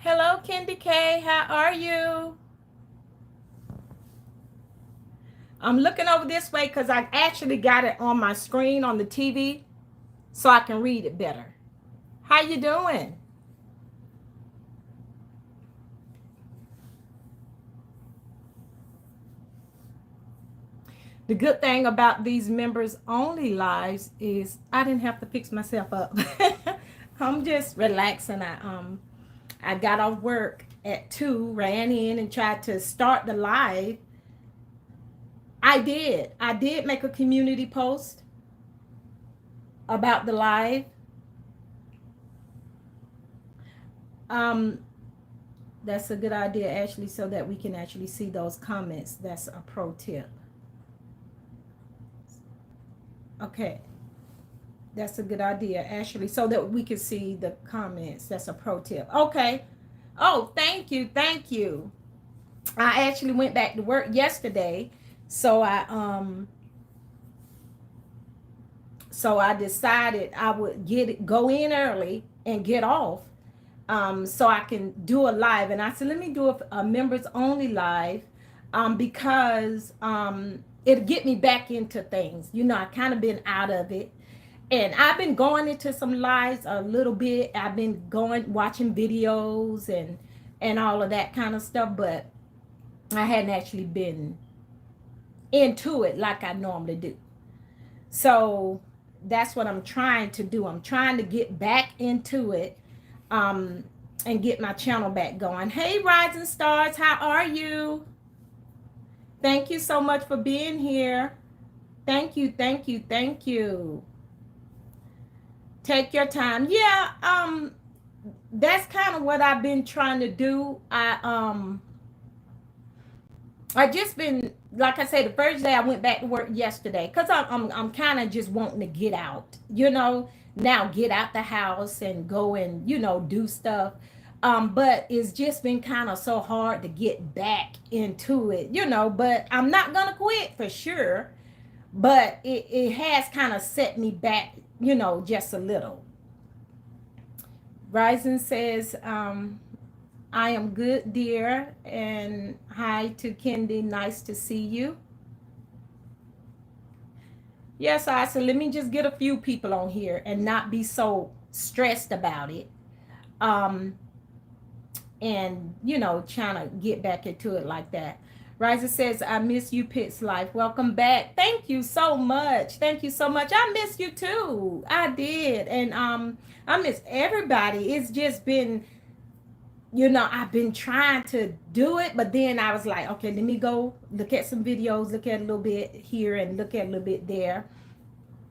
Hello, Candy K. How are you? I'm looking over this way because I actually got it on my screen on the TV so I can read it better. How you doing? The good thing about these members only lives is I didn't have to fix myself up. I'm just relaxing. I got off work at 2, ran in and tried to start the live. I did. I did make a community post about the live. Um, that's a good idea, Ashley, so that we can actually see those comments. That's a pro tip. Okay, that's a good idea, Ashley, so that we can see the comments. That's a pro tip. Okay. Oh, thank you, thank you. I actually went back to work yesterday, so I decided I would go in early and get off, so I can do a live. And I said, let me do a members only live, because it'll get me back into things. I kind of been out of it. And I've been going into some lives a little bit. I've been going watching videos and all of that kind of stuff, but I hadn't actually been into it like I normally do. So that's what I'm trying to do. I'm trying to get back into it, um, and get my channel back going. Hey, Rising Stars, how are you? Thank you so much for being here. Thank you, thank you, thank you. Take your time. Yeah, that's kind of what I've been trying to do. I just been, like I said, the first day I went back to work yesterday because I'm kind of just wanting to get out, now get out the house and go and do stuff. But it's just been kind of so hard to get back into it, but I'm not gonna quit for sure. But it has kind of set me back, just a little. Ryzen says, I am good, dear. And hi to Kendi. Nice to see you. Yes, I said, let me just get a few people on here and not be so stressed about it. And, trying to get back into it like that. Riser says, I miss you, Pitts Life. Welcome back. Thank you so much. Thank you so much. I miss you too. I did. And I miss everybody. It's just been, I've been trying to do it, but then I was like, okay, let me go look at some videos, look at a little bit here and look at a little bit there.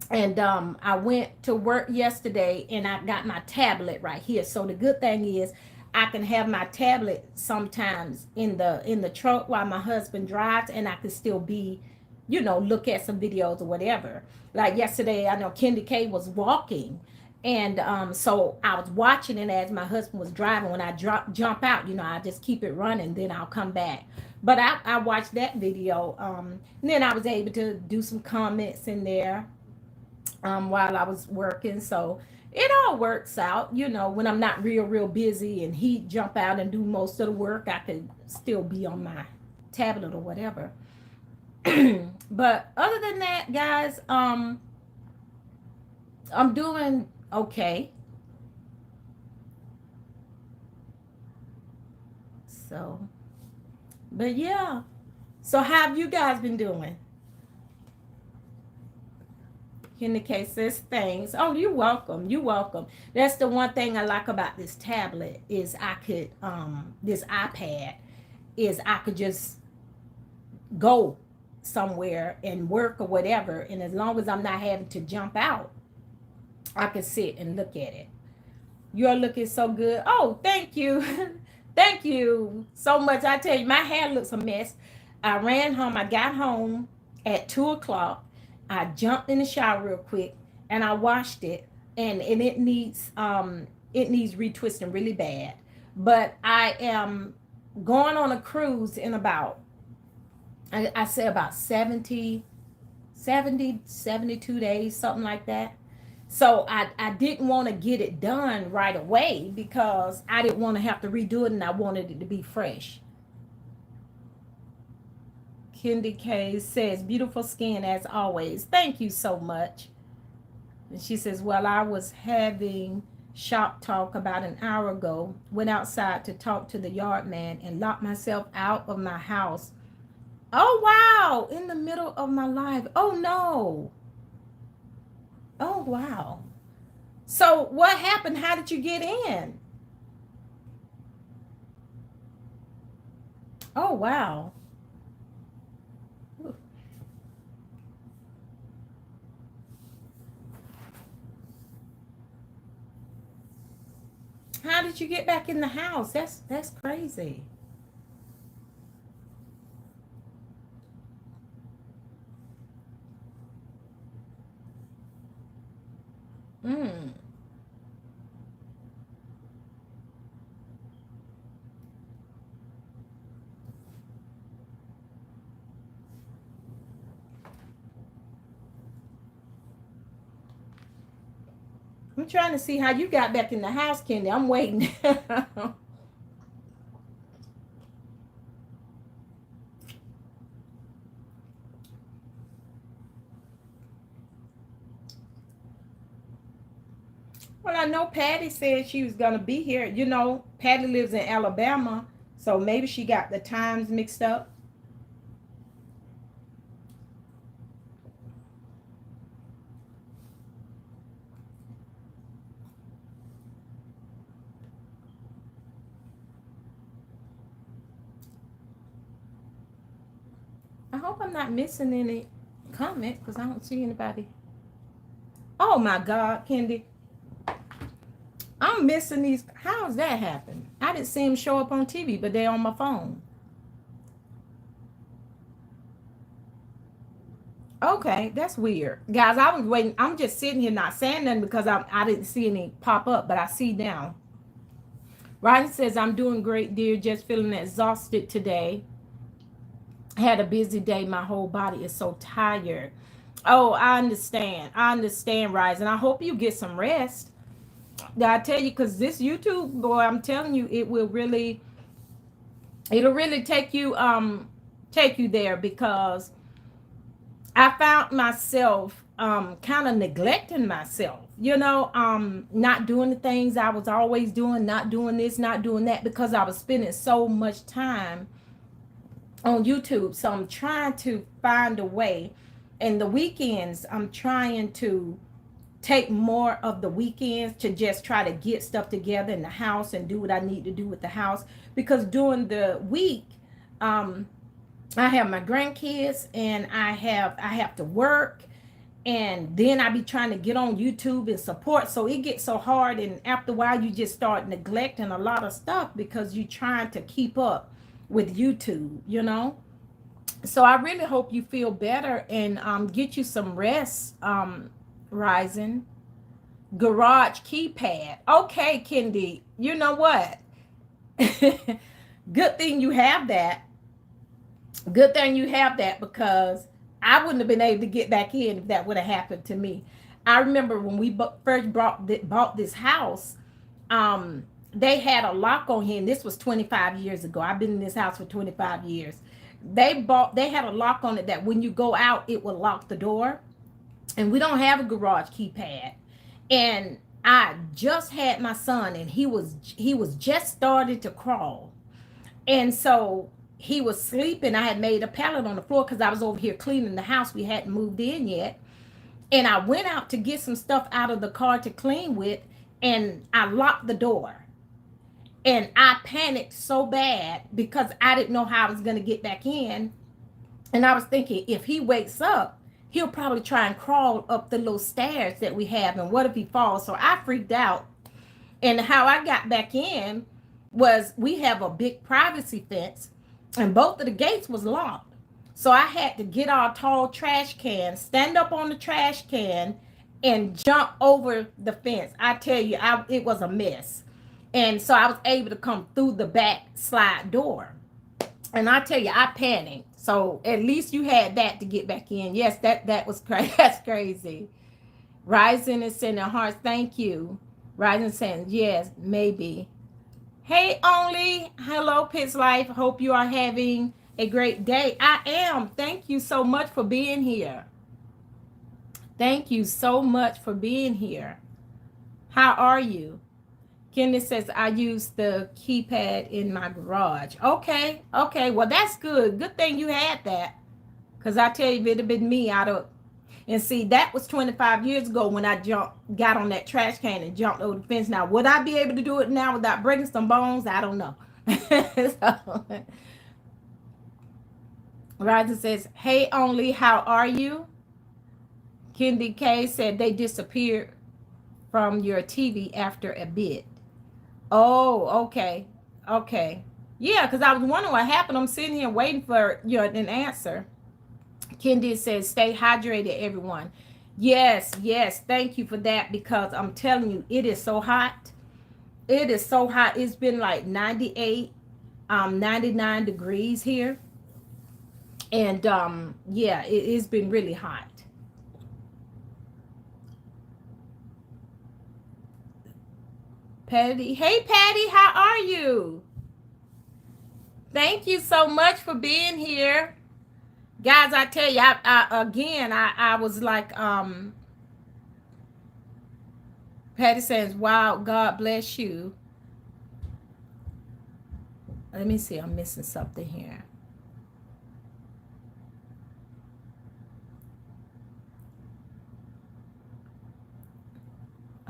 And I went to work yesterday and I got my tablet right here. So the good thing is I can have my tablet sometimes in the truck while my husband drives, and I can still be, look at some videos or whatever. Like yesterday, I know Kendi K was walking, and so I was watching it as my husband was driving. When I jump out, I just keep it running, then I'll come back. But I watched that video, and then I was able to do some comments in there, while I was working. So it all works out, when I'm not real busy and he jump out and do most of the work, I could still be on my tablet or whatever. But other than that, guys, I'm doing okay. So, but yeah. So how have you guys been doing? In the case says things. Oh, you're welcome. You're welcome. That's the one thing I like about this tablet is I could this iPad is I could just go somewhere and work or whatever, and as long as I'm not having to jump out, I can sit and look at it. You're looking so good. Oh, thank you. Thank you so much. I tell you, my hair looks a mess. I ran home. I got home at 2 o'clock. I jumped in the shower real quick and I washed it, and it needs retwisting really bad. But I am going on a cruise in about, I say about 70, 72 days, something like that. So I didn't want to get it done right away because I didn't want to have to redo it and I wanted it to be fresh. Kendi K says, beautiful skin as always. Thank you so much. And she says, well, I was having shop talk about an hour ago. Went outside to talk to the yard man and locked myself out of my house. Oh, wow. In the middle of my life. Oh, no. Oh, wow. So what happened? How did you get in? Oh, wow. How did you get back in the house? That's crazy. Mm. I'm trying to see how you got back in the house, Kendi. I'm waiting. Well, I know Patty said she was gonna be here. You know, Patty lives in Alabama, so maybe she got the times mixed up. I hope I'm not missing any comment because I don't see anybody. Oh my God, Kendi. I'm missing these. How's that happen? I didn't see them show up on TV, but they're on my phone. Okay, that's weird. Guys, I was waiting. I'm just sitting here not saying nothing because I didn't see any pop up, but I see now. Ryan says, I'm doing great, dear. Just feeling exhausted today. Had a busy day. My whole body is so tired. Oh, I understand. I understand, Rise. And I hope you get some rest. I tell you, because this YouTube, boy, I'm telling you, it'll really take you there because I found myself kind of neglecting myself, not doing the things I was always doing, not doing this, not doing that, because I was spending so much time on YouTube. So I'm trying to find a way. And the weekends, I'm trying to take more of the weekends to just try to get stuff together in the house and do what I need to do with the house. Because during the week, um, I have my grandkids and I have to work, and then I be trying to get on YouTube and support. So it gets so hard, and after a while you just start neglecting a lot of stuff because you're trying to keep up with YouTube. So I really hope you feel better and get you some rest, Rising. Garage keypad. Okay, Kendi. You know what? Good thing you have that. Good thing you have that because I wouldn't have been able to get back in if that would have happened to me. I remember when we first bought this house, they had a lock on here, and this was 25 years ago. I've been in this house for 25 years. They had a lock on it that when you go out, it will lock the door. And we don't have a garage keypad. And I just had my son, and he was just started to crawl. And so he was sleeping. I had made a pallet on the floor because I was over here cleaning the house. We hadn't moved in yet. And I went out to get some stuff out of the car to clean with, and I locked the door. And I panicked so bad because I didn't know how I was going to get back in. And I was thinking, if he wakes up, he'll probably try and crawl up the little stairs that we have. And what if he falls? So I freaked out. And how I got back in was we have a big privacy fence, and both of the gates was locked. So I had to get our tall trash can, stand up on the trash can, and jump over the fence. I tell you, it was a mess. And so I was able to come through the back slide door. And I tell you, I panicked. So at least you had that to get back in. Yes, that was crazy. That's crazy. Rising is sending hearts. Thank you. Rising saying, yes, maybe. Hey, Only. Hello, Pitts Life. Hope you are having a great day. I am. Thank you so much for being here. Thank you so much for being here. How are you? Kenny says, I use the keypad in my garage. Okay. Okay. Well, that's good. Good thing you had that. Because I tell you, if it had been me, I'd have. And see, that was 25 years ago when I got on that trash can and jumped over the fence. Now, would I be able to do it now without breaking some bones? I don't know. So, Roger says, hey, Only, how are you? Kendi K said they disappeared from your TV after a bit. Oh, okay. Okay. Yeah, because I was wondering what happened. I'm sitting here waiting for an answer. Kendi says, stay hydrated, everyone. Yes, yes. Thank you for that because I'm telling you, it is so hot. It is so hot. It's been like 98, 99 degrees here. And yeah, it's been really hot. Patty. Hey, Patty, how are you? Thank you so much for being here. Guys, I tell you, I was like, Patty says, wow, God bless you. Let me see, I'm missing something here.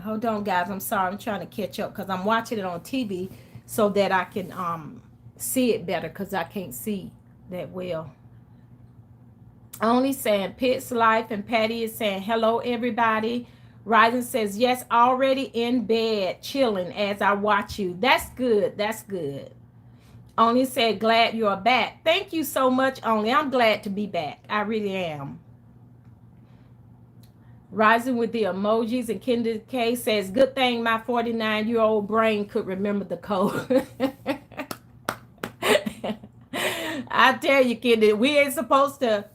Hold on, guys. I'm sorry. I'm trying to catch up because I'm watching it on TV so that I can see it better because I can't see that well. Only saying Pitts Life, and Patty is saying hello, everybody. Rising says, yes, already in bed, chilling as I watch you. That's good. That's good. Only said, glad you're back. Thank you so much, Only. I'm glad to be back. I really am. Rising with the emojis, and Kendra K says, good thing my 49-year-old brain could remember the code. I tell you, Kendra, we ain't supposed to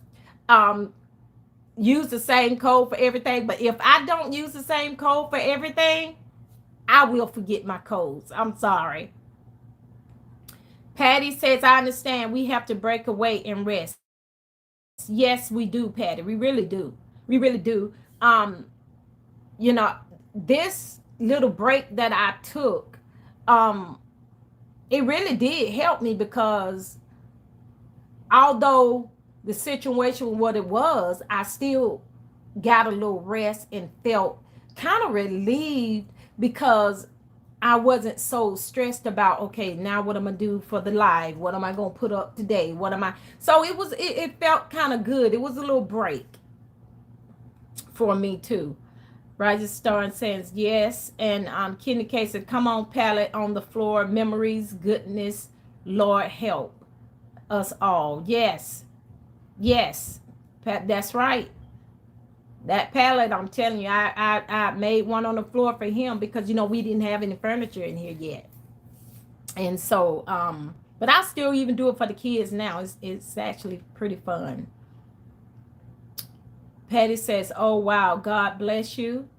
use the same code for everything, but if I don't use the same code for everything, I will forget my codes. I'm sorry. Patty says, I understand we have to break away and rest. Yes, we do, Patty. We really do. We really do. You know, this little break that I took, it really did help me because although the situation was what it was, I still got a little rest and felt kind of relieved because I wasn't so stressed about, okay, now what am I do for the live? What am I going to put up today? What am I? So it felt kind of good. It was a little break for me too. Roger Starn says yes. And Kenny K said, come on, pallet on the floor. Memories, goodness, Lord help us all. Yes. Yes. That's right. That pallet, I'm telling you, I made one on the floor for him because, we didn't have any furniture in here yet. And so, but I still even do it for the kids now. It's actually pretty fun. Patty says, oh, wow, God bless you.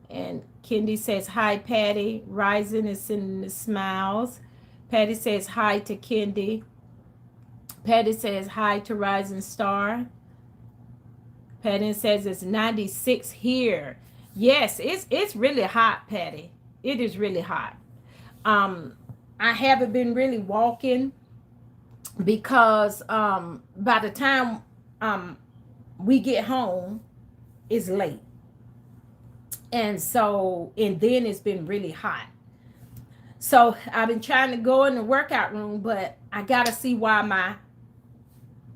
And Kendi says, hi, Patty. Rising is sending the smiles. Patty says, hi to Kendi. Patty says, hi to Rising Star. Patty says, it's 96 here. Yes, it's really hot, Patty. It is really hot. I haven't been really walking because by the time we get home, it's late. And then it's been really hot. So I've been trying to go in the workout room, but I got to see why my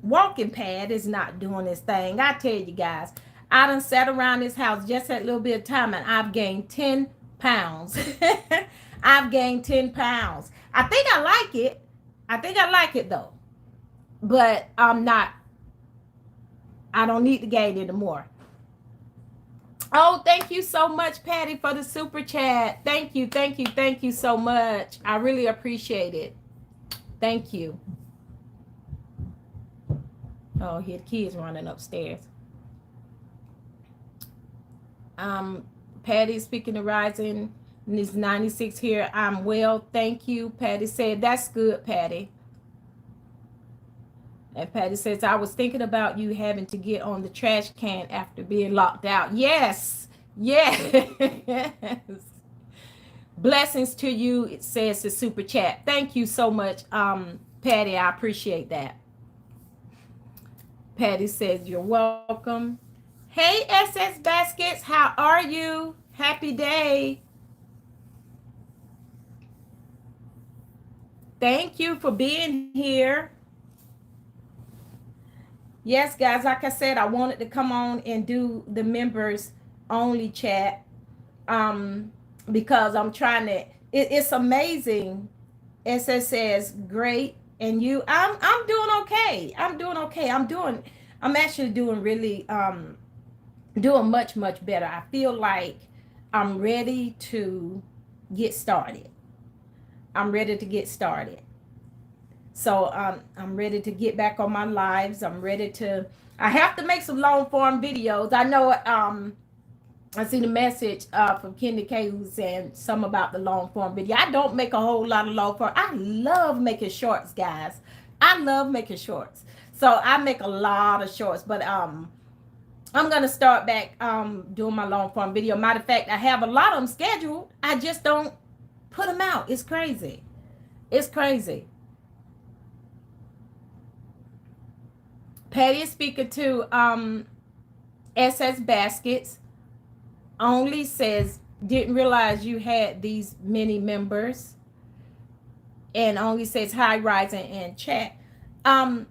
walking pad is not doing this thing. I tell you guys, I done sat around this house just that little bit of time and I've gained 10 pounds. I've gained 10 pounds. I think I like it. I think I like it though. But I don't need to gain any more. Oh, thank you so much, Patty, for the super chat. Thank you, thank you, thank you so much. I really appreciate it. Thank you. Oh, here the kids running upstairs. Um, Patty speaking to Rising is 96 here. I'm well, thank you. Patty said, that's good, Patty. And Patty says, I was thinking about you having to get on the trash can after being locked out. Yes, yes. Blessings to you, it says the super chat. Thank you so much, Patty. I appreciate that. Patty says, you're welcome. Hey, SS Baskets, how are you? Happy day. Thank you for being here. Yes, guys, like I said, I wanted to come on and do the members only chat because I'm trying to, it's amazing. SS says, great. And you, I'm doing okay. I'm doing okay. I'm actually doing really, doing much better. I feel like I'm ready to get started. I'm ready to get started. So I'm ready to get back on my lives. I'm ready to. I have to make some long form videos. I know. I see the message from Kenny K who's saying some about the long form video. I don't make a whole lot of long form. I love making shorts, guys. I love making shorts. So I make a lot of shorts, but I'm gonna start back doing my long form video. Matter of fact, I have a lot of them scheduled. I just don't put them out. It's crazy. It's crazy. Patty is speaking to SS Baskets. Only says, didn't realize you had these many members. And only says, hi, Rising and chat. I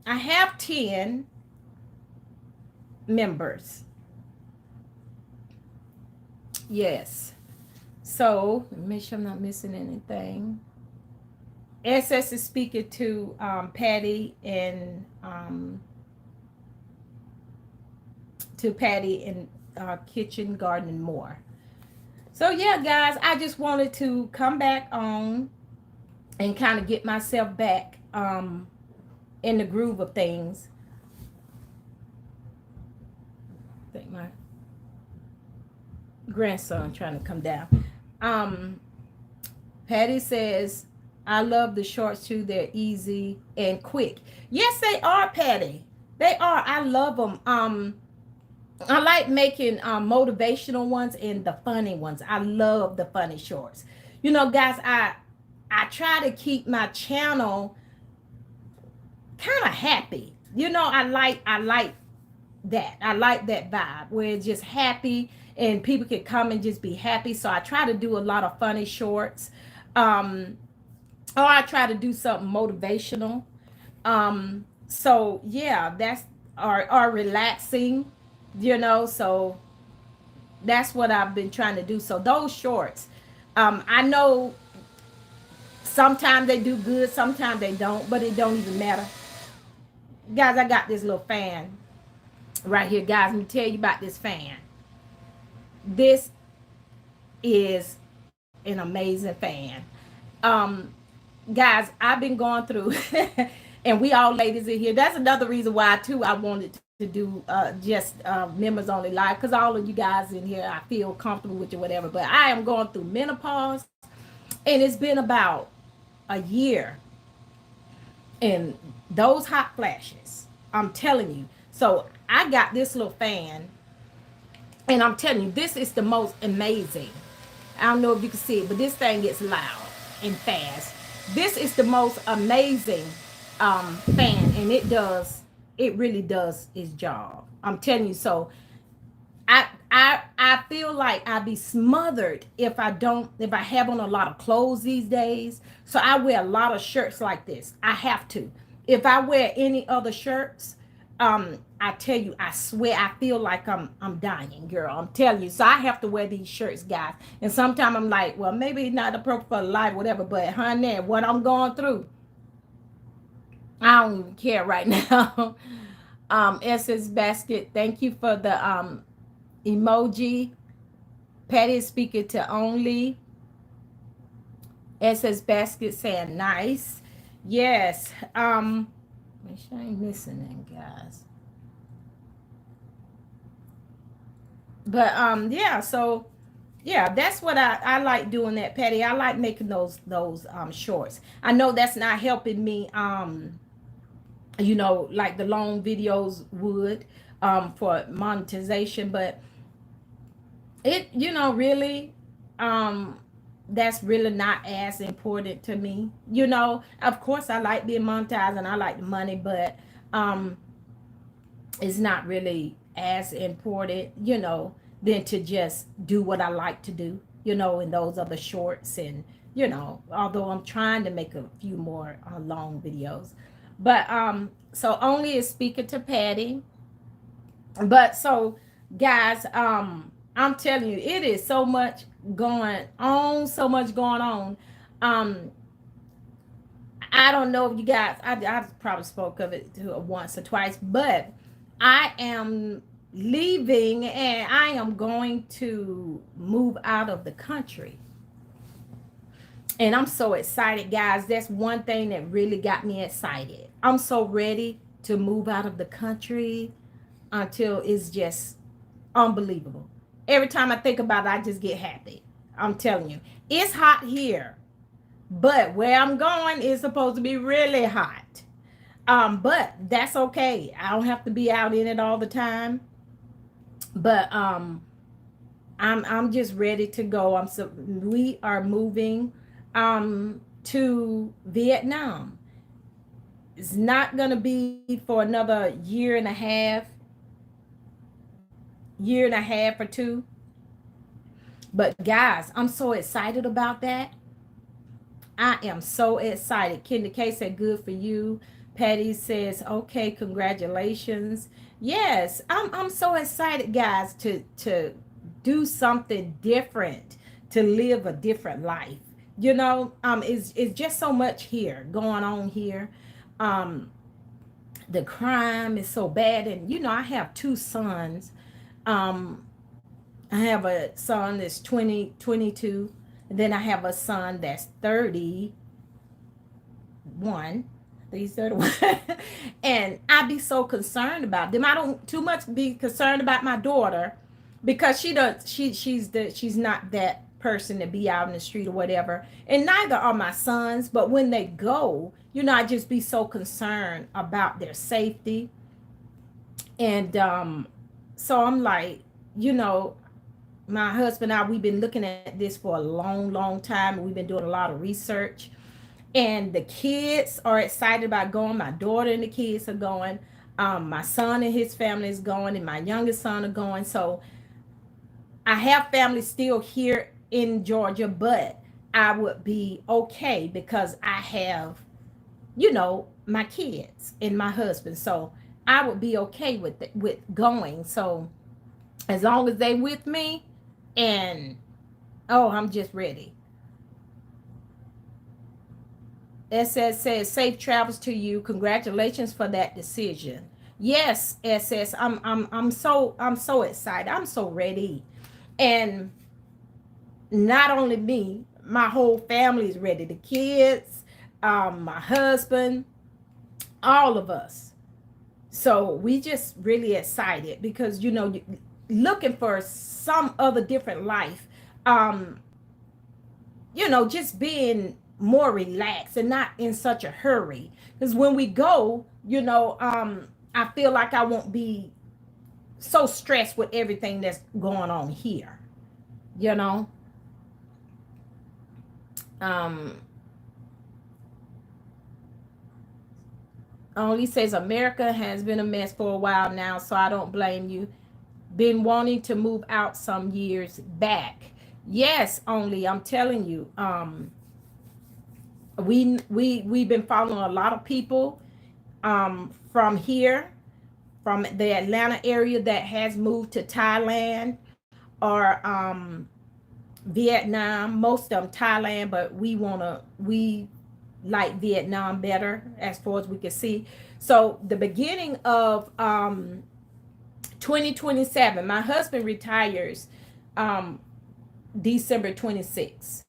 have 10 members. Yes. So, make sure I'm not missing anything. SS is speaking to Patty and Kitchen Garden and More. So yeah, guys, I just wanted to come back on and kind of get myself back in the groove of things. I think my grandson trying to come down. Patty says, I love the shorts too. They're easy and quick. Yes, they are, Patty. They are. I love them. I like making motivational ones and the funny ones. I love the funny shorts. You know, guys, I try to keep my channel kind of happy. You know, I like that. I like that vibe where it's just happy and people can come and just be happy. So I try to do a lot of funny shorts. Or I try to do something motivational. So yeah, that's or relaxing, you know. So that's what I've been trying to do. So those shorts, I know sometimes they do good, sometimes they don't, but it don't even matter. Guys, I got this little fan right here. Guys, let me tell you about this fan. This is an amazing fan. Um, Guys, I've been going through and we all ladies in here. That's another reason why too I wanted to do just members only live, because all of you guys in here, I feel comfortable with you, whatever. But I am going through menopause, and it's been about a year, and those hot flashes, I'm telling you. So I got this little fan, and I'm telling you, this is the most amazing. I don't know if you can see it, but this thing gets loud and fast. This is the most amazing fan, and it really does its job. I'm telling you. So I feel like I'd be smothered if I have on a lot of clothes these days. So I wear a lot of shirts like this. I have to. If I wear any other shirts, I tell you, I swear I feel like I'm dying, girl. I'm telling you. So I have to wear these shirts, guys. And sometimes I'm like, well, maybe it's not appropriate for life, whatever, but honey, what I'm going through, I don't even care right now. SS Basket, thank you for the emoji. Patty is speaking to only. SS Basket saying nice. Yes. Make sure I ain't missing it, guys. But yeah, so yeah, that's what I like doing that, Patty. I like making those shorts. I know that's not helping me like the long videos would for monetization, but it really um that's really not as important to me. Of course I like being monetized and I like the money, but um it's not really as important, than to just do what I like to do, and those other shorts. And, although I'm trying to make a few more long videos. But so only is speaking to Patty. But so guys, I'm telling you, it is so much going on. Um, I don't know if you guys, I probably spoke of it once or twice, but I am leaving and I am going to move out of the country. And I'm so excited, guys. That's one thing that really got me excited. I'm so ready to move out of the country until it's just unbelievable. Every time I think about it, I just get happy. I'm telling you, it's hot here, but where I'm going is supposed to be really hot. But that's okay. I don't have to be out in it all the time. But I'm just ready to go. We are moving to Vietnam. It's not gonna be for another year and a half or two. But guys, I'm so excited about that. I am so excited. Kendi K said, good for you. Patty says, okay, congratulations. Yes, I'm so excited, guys, to do something different, to live a different life. It's just so much here going on here. Um, the crime is so bad, and I have two sons. Um, I have a son that's 22, and then I have a son that's 31. He's 31. And I be so concerned about them. I don't too much be concerned about my daughter because she's not that person to be out in the street or whatever. And neither are my sons, but when they go, I just be so concerned about their safety. And so I'm like, my husband and I, we've been looking at this for a long, long time. We've been doing a lot of research, and the kids are excited about going. My daughter and the kids are going. My son and his family is going, and my youngest son are going. So I have family still here in Georgia, but I would be okay because I have, my kids and my husband. So I would be okay with going. So as long as they with me, and I'm just ready. SS says safe travels to you. Congratulations for that decision. Yes, SS. I'm so excited. I'm so ready. And not only me, my whole family is ready. The kids, my husband, all of us. So we just really excited because looking for some other different life. Just being more relaxed and not in such a hurry. Because when we go, I feel like I won't be so stressed with everything that's going on here. You know, um, only says America has been a mess for a while now, so I don't blame you. Been wanting to move out some years back. Yes, only I'm telling you. We've been following a lot of people from here, from the Atlanta area that has moved to Thailand or Vietnam. Most of them Thailand, but we like Vietnam better as far as we can see. So the beginning of 2027, my husband retires um, December 26th.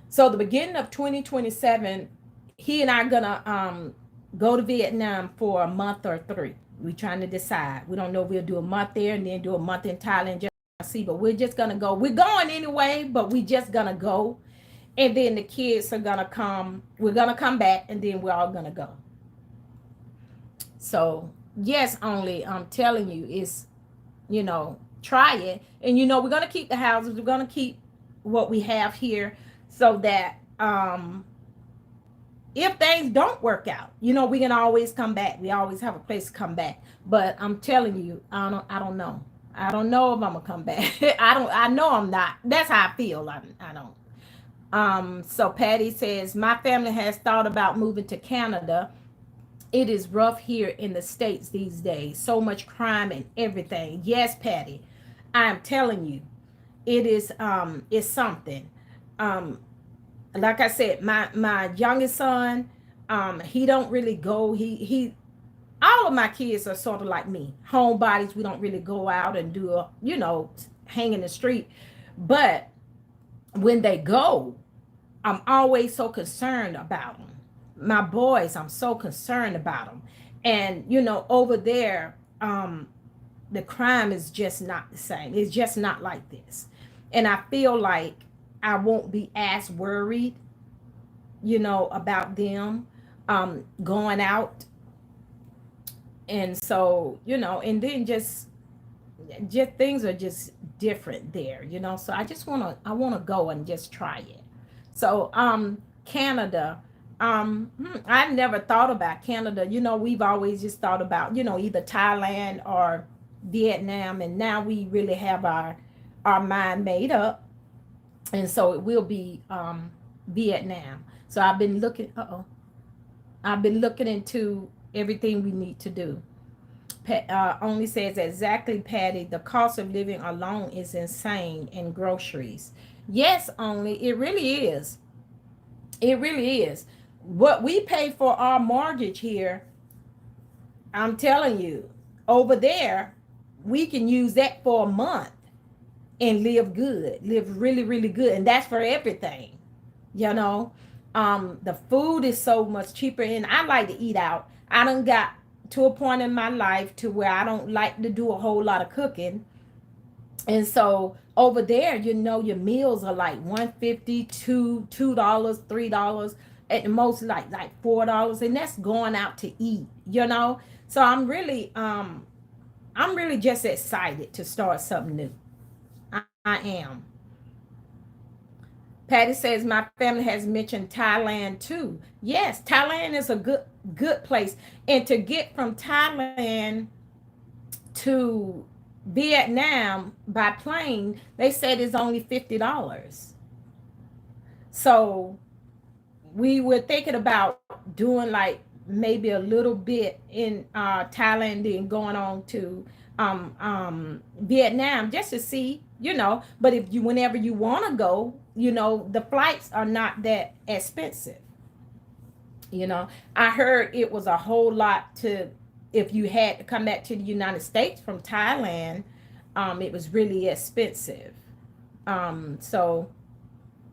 So the beginning of 2027, he and I are gonna go to Vietnam for a month or three. We're trying to decide. We don't know if we'll do a month there and then do a month in Thailand. see, but we're just gonna go. We're going anyway, but we just gonna go. And then the kids are gonna come. We're gonna come back, and then we're all gonna go. So yes, only I'm telling you is, try it. And we're gonna keep the houses. We're gonna keep what we have here, so that if things don't work out, we can always come back. We always have a place to come back. But I'm telling you, I don't know. I don't know if I'm gonna come back. I know I'm not. That's how I feel. I don't. So Patty says, my family has thought about moving to Canada. It is rough here in the States these days. So much crime and everything. Yes, Patty. I'm telling you, it is it's something. Um, like I said, my youngest son, he don't really go. He all of my kids are sort of like me, homebodies. We don't really go out and do hang in the street. But when they go, I'm always so concerned about them. My boys, I'm so concerned about them. And over there, the crime is just not the same. It's just not like this. And I feel like I won't be as worried, about them going out. And so, and then just things are just different there, so I want to go and just try it. So Canada, I never thought about Canada. We've always just thought about, either Thailand or Vietnam, and now we really have our mind made up, and so it will be Vietnam. So I've been looking into everything we need to do. Only says exactly, Patty. The cost of living alone is insane in groceries. Yes, only it really is. It really is. What we pay for our mortgage here, I'm telling you, over there, we can use that for a month and live good, live really, really good. And that's for everything, you know. The food is so much cheaper, and I like to eat out. I done got to a point in my life to where I don't like to do a whole lot of cooking. And so over there, your meals are like 150, $2, $3, at the most like $4, and that's going out to eat. So I'm really just excited to start something new. I am. Patty says my family has mentioned Thailand too. Yes, Thailand is a good place. And to get from Thailand to Vietnam by plane, they said it's only $50. So we were thinking about doing like maybe a little bit in Thailand and going on to Vietnam just to see. But whenever you want to go, the flights are not that expensive. I heard it was a whole lot to if you had to come back to the United States from Thailand. It was really expensive. So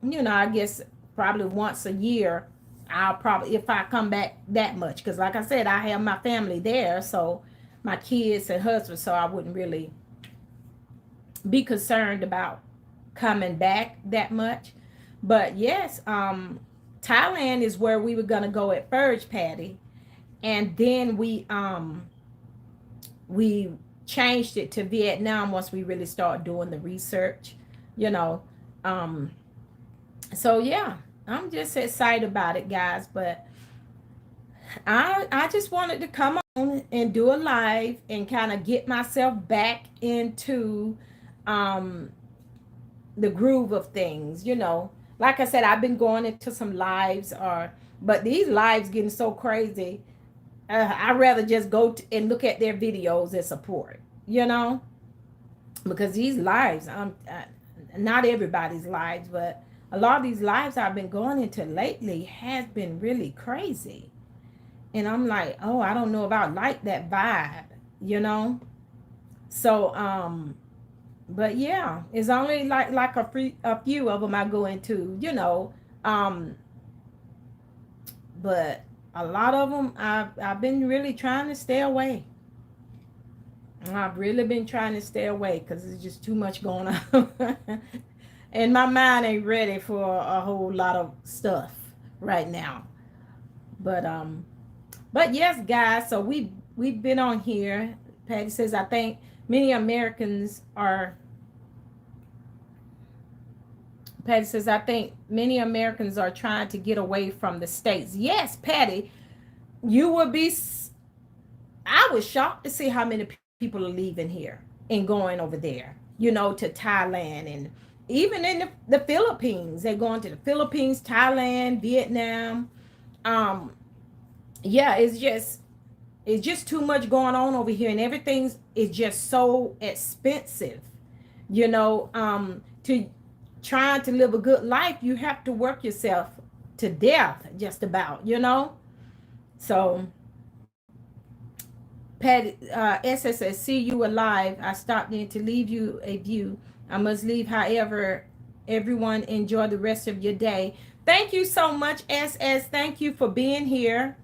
I guess probably once a year, I'll probably, if I come back that much, because like I said, I have my family there, so my kids and husband, so I wouldn't really be concerned about coming back that much. But yes, Thailand is where we were gonna go at first, Patty, and then we changed it to Vietnam once we really start doing the research, you know. Um, so yeah, I'm just excited about it, guys. But I just wanted to come on and do a live and kind of get myself back into um the groove of things. Like I said, I've been going into some lives, but these lives getting so crazy. I'd rather just go and look at their videos and support, because these lives, not everybody's lives, but a lot of these lives I've been going into lately has been really crazy. And I'm like, oh, I don't know if I like that vibe. So, but yeah, it's only like a few of them I go into. Um, but a lot of them I've been really trying to stay away. I've really been trying to stay away because it's just too much going on. And my mind ain't ready for a whole lot of stuff right now. But but yes, guys, so we've been on here. Patty says, I think many Americans are Patty says, I think many Americans are trying to get away from the States. Yes, Patty, you would be, I was shocked to see how many people are leaving here and going over there, to Thailand, and even in the Philippines. They're going to the Philippines, Thailand, Vietnam. Um, yeah, it's just too much going on over here, and everything's is just so expensive. To trying to live a good life, you have to work yourself to death, just about. So Patty, SS says, see you alive. I stopped in to leave you a view. I must leave. However, everyone enjoy the rest of your day. Thank you so much, SS. Thank you for being here.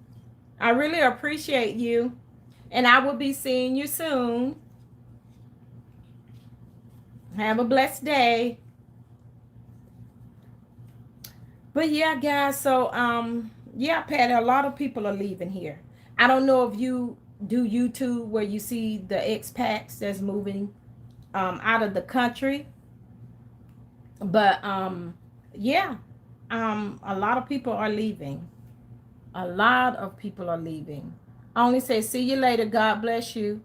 I really appreciate you. And I will be seeing you soon. Have a blessed day. But yeah, guys, so yeah, Patty, a lot of people are leaving here. I don't know if you do YouTube where you see the expats that's moving out of the country. But yeah, a lot of people are leaving. A lot of people are leaving. I only say, see you later. God bless you.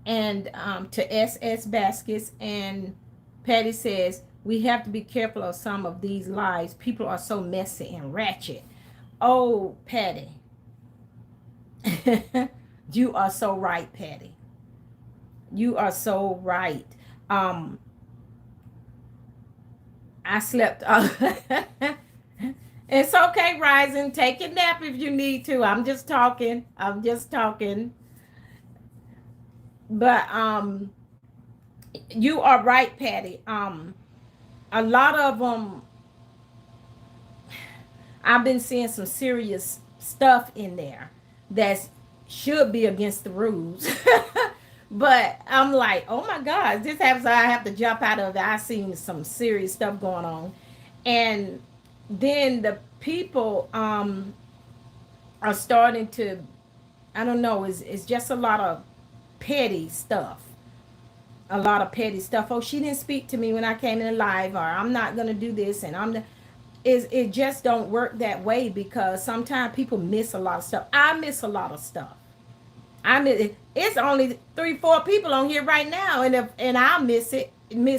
And to SS Baskets, and Patty says, we have to be careful of some of these lies. People are so messy and ratchet. Oh, Patty. You are so right, Patty. You are so right. I slept. It's okay, Rising. Take a nap if you need to. I'm just talking. I'm just talking. But you are right, Patty. A lot of I've been seeing some serious stuff in there that should be against the rules. But I'm like, oh my God, this happens. I have to jump out of it. I seen some serious stuff going on. And then the people are starting to, I don't know, it's just a lot of petty stuff. A lot of petty stuff. Oh, she didn't speak to me when I came in live, or I'm not gonna do this, and it just don't work that way, because sometimes people miss a lot of stuff. I miss a lot of stuff. I mean, it's only 3-4 people on here right now, and I miss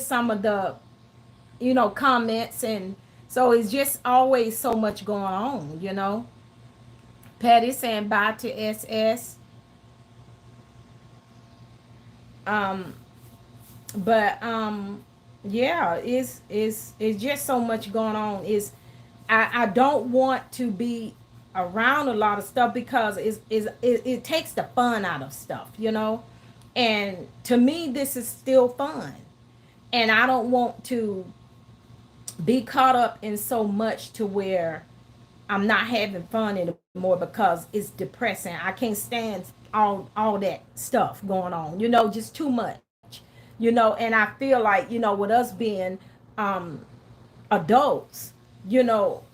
some of the comments, and so it's just always so much going on. Patty saying bye to SS. But yeah, it's just so much going on. I don't want to be around a lot of stuff, because it takes the fun out of stuff. And to me, this is still fun, and I don't want to be caught up in so much to where I'm not having fun anymore, because it's depressing. I can't stand all that stuff going on, just too much. And I feel like, with us being adults,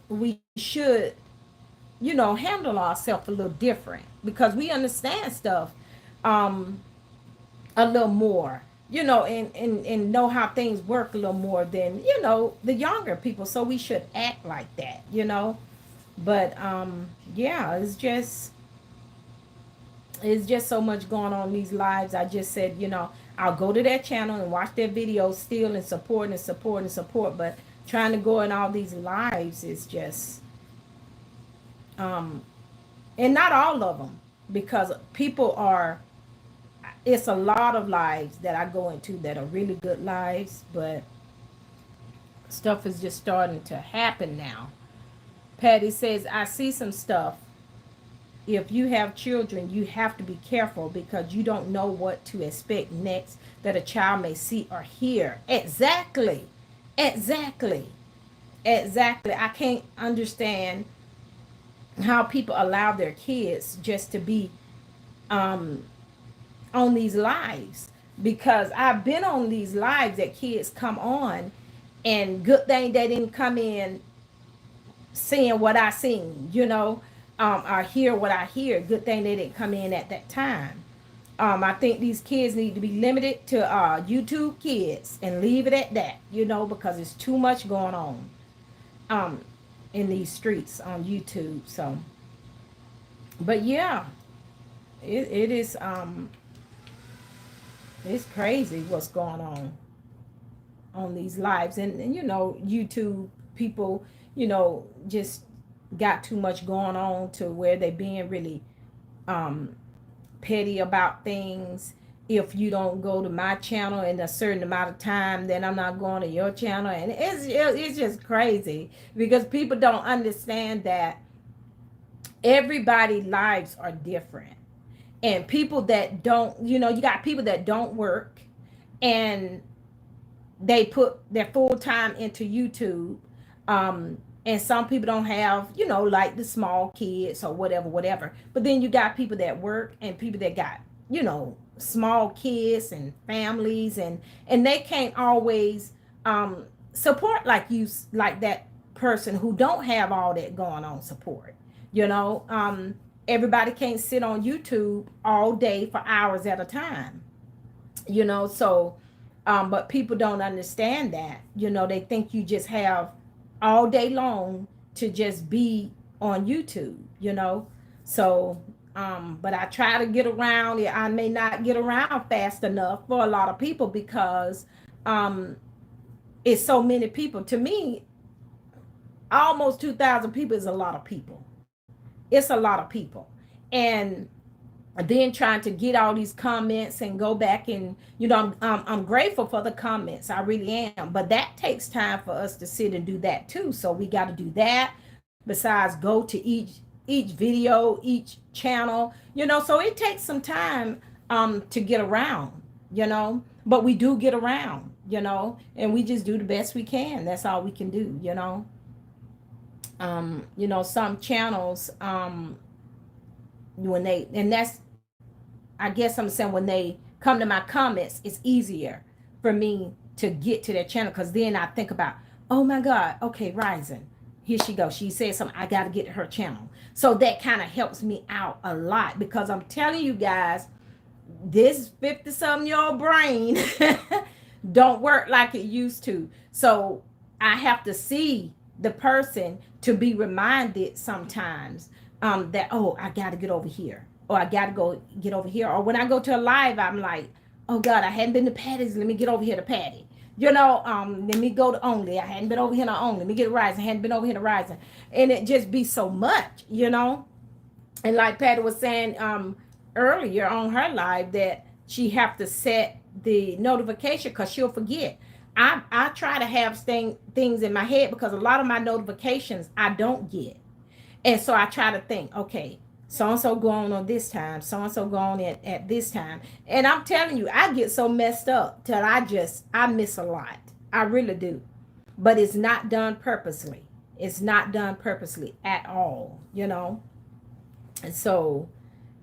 we should, handle ourselves a little different, because we understand stuff a little more, and know how things work a little more than, the younger people. So we should act like that. But yeah, it's just so much going on in these lives. I just said, I'll go to their channel and watch their videos still, and support and support and support. But trying to go in all these lives is just, and not all of them, because it's a lot of lives that I go into that are really good lives, but stuff is just starting to happen now. Patty says, I see some stuff. If you have children, you have to be careful, because you don't know what to expect next that a child may see or hear. Exactly. Exactly. Exactly. I can't understand how people allow their kids just to be on these lives, because I've been on these lives that kids come on, and good thing they didn't come in seeing what I seen, or hear what I hear. Good thing they didn't come in at that time. I think these kids need to be limited to YouTube kids and leave it at that, because it's too much going on um, in these streets on YouTube. So, but yeah, it is it's crazy what's going on these lives, and YouTube people, just got too much going on to where they being really um petty about things. If you don't go to my channel in a certain amount of time, then I'm not going to your channel. And it's just crazy, because people don't understand that everybody's lives are different. And people that don't, you got people that don't work, and they put their full time into YouTube. And some people don't have, like the small kids or whatever. But then you got people that work, and people that got, small kids and families, and they can't always support like that person who don't have all that going on support. Everybody can't sit on YouTube all day for hours at a time. So but people don't understand that. They think you just have all day long to just be on YouTube. So but I try to get around it. I may not get around fast enough for a lot of people, because it's so many people. To me, almost 2,000 people is a lot of people. It's a lot of people. And then trying to get all these comments and go back, and I'm grateful for the comments, I really am, but that takes time for us to sit and do that too. So we got to do that, besides go to each video, each channel, so it takes some time to get around, but we do get around, and we just do the best we can. That's all we can do. Some channels, when they, and that's, I guess I'm saying, when they come to my comments, it's easier for me to get to their channel, because then I think about, oh my God, okay, Rising, here she goes. She said something, I got to get to her channel. So that kind of helps me out a lot, because I'm telling you guys, this 50-something-year-old brain don't work like it used to. So I have to see the person to be reminded sometimes that, oh, I got to get over here, or I got to go get over here. Or when I go to a live, I'm like, oh God, I hadn't been to Patty's. Let me get over here to Patty. Let me go to Only. I hadn't been over here to Only. Let me get Rising. I hadn't been over here to Rising. And it just be so much, And like Patty was saying earlier on her live, that she have to set the notification, because she'll forget. I try to have things in my head, because a lot of my notifications I don't get. And so I try to think, okay, so-and-so going on this time, so-and-so going at this time. And I'm telling you, I get so messed up till I miss a lot. I really do. But it's not done purposely. It's not done purposely at all, And so,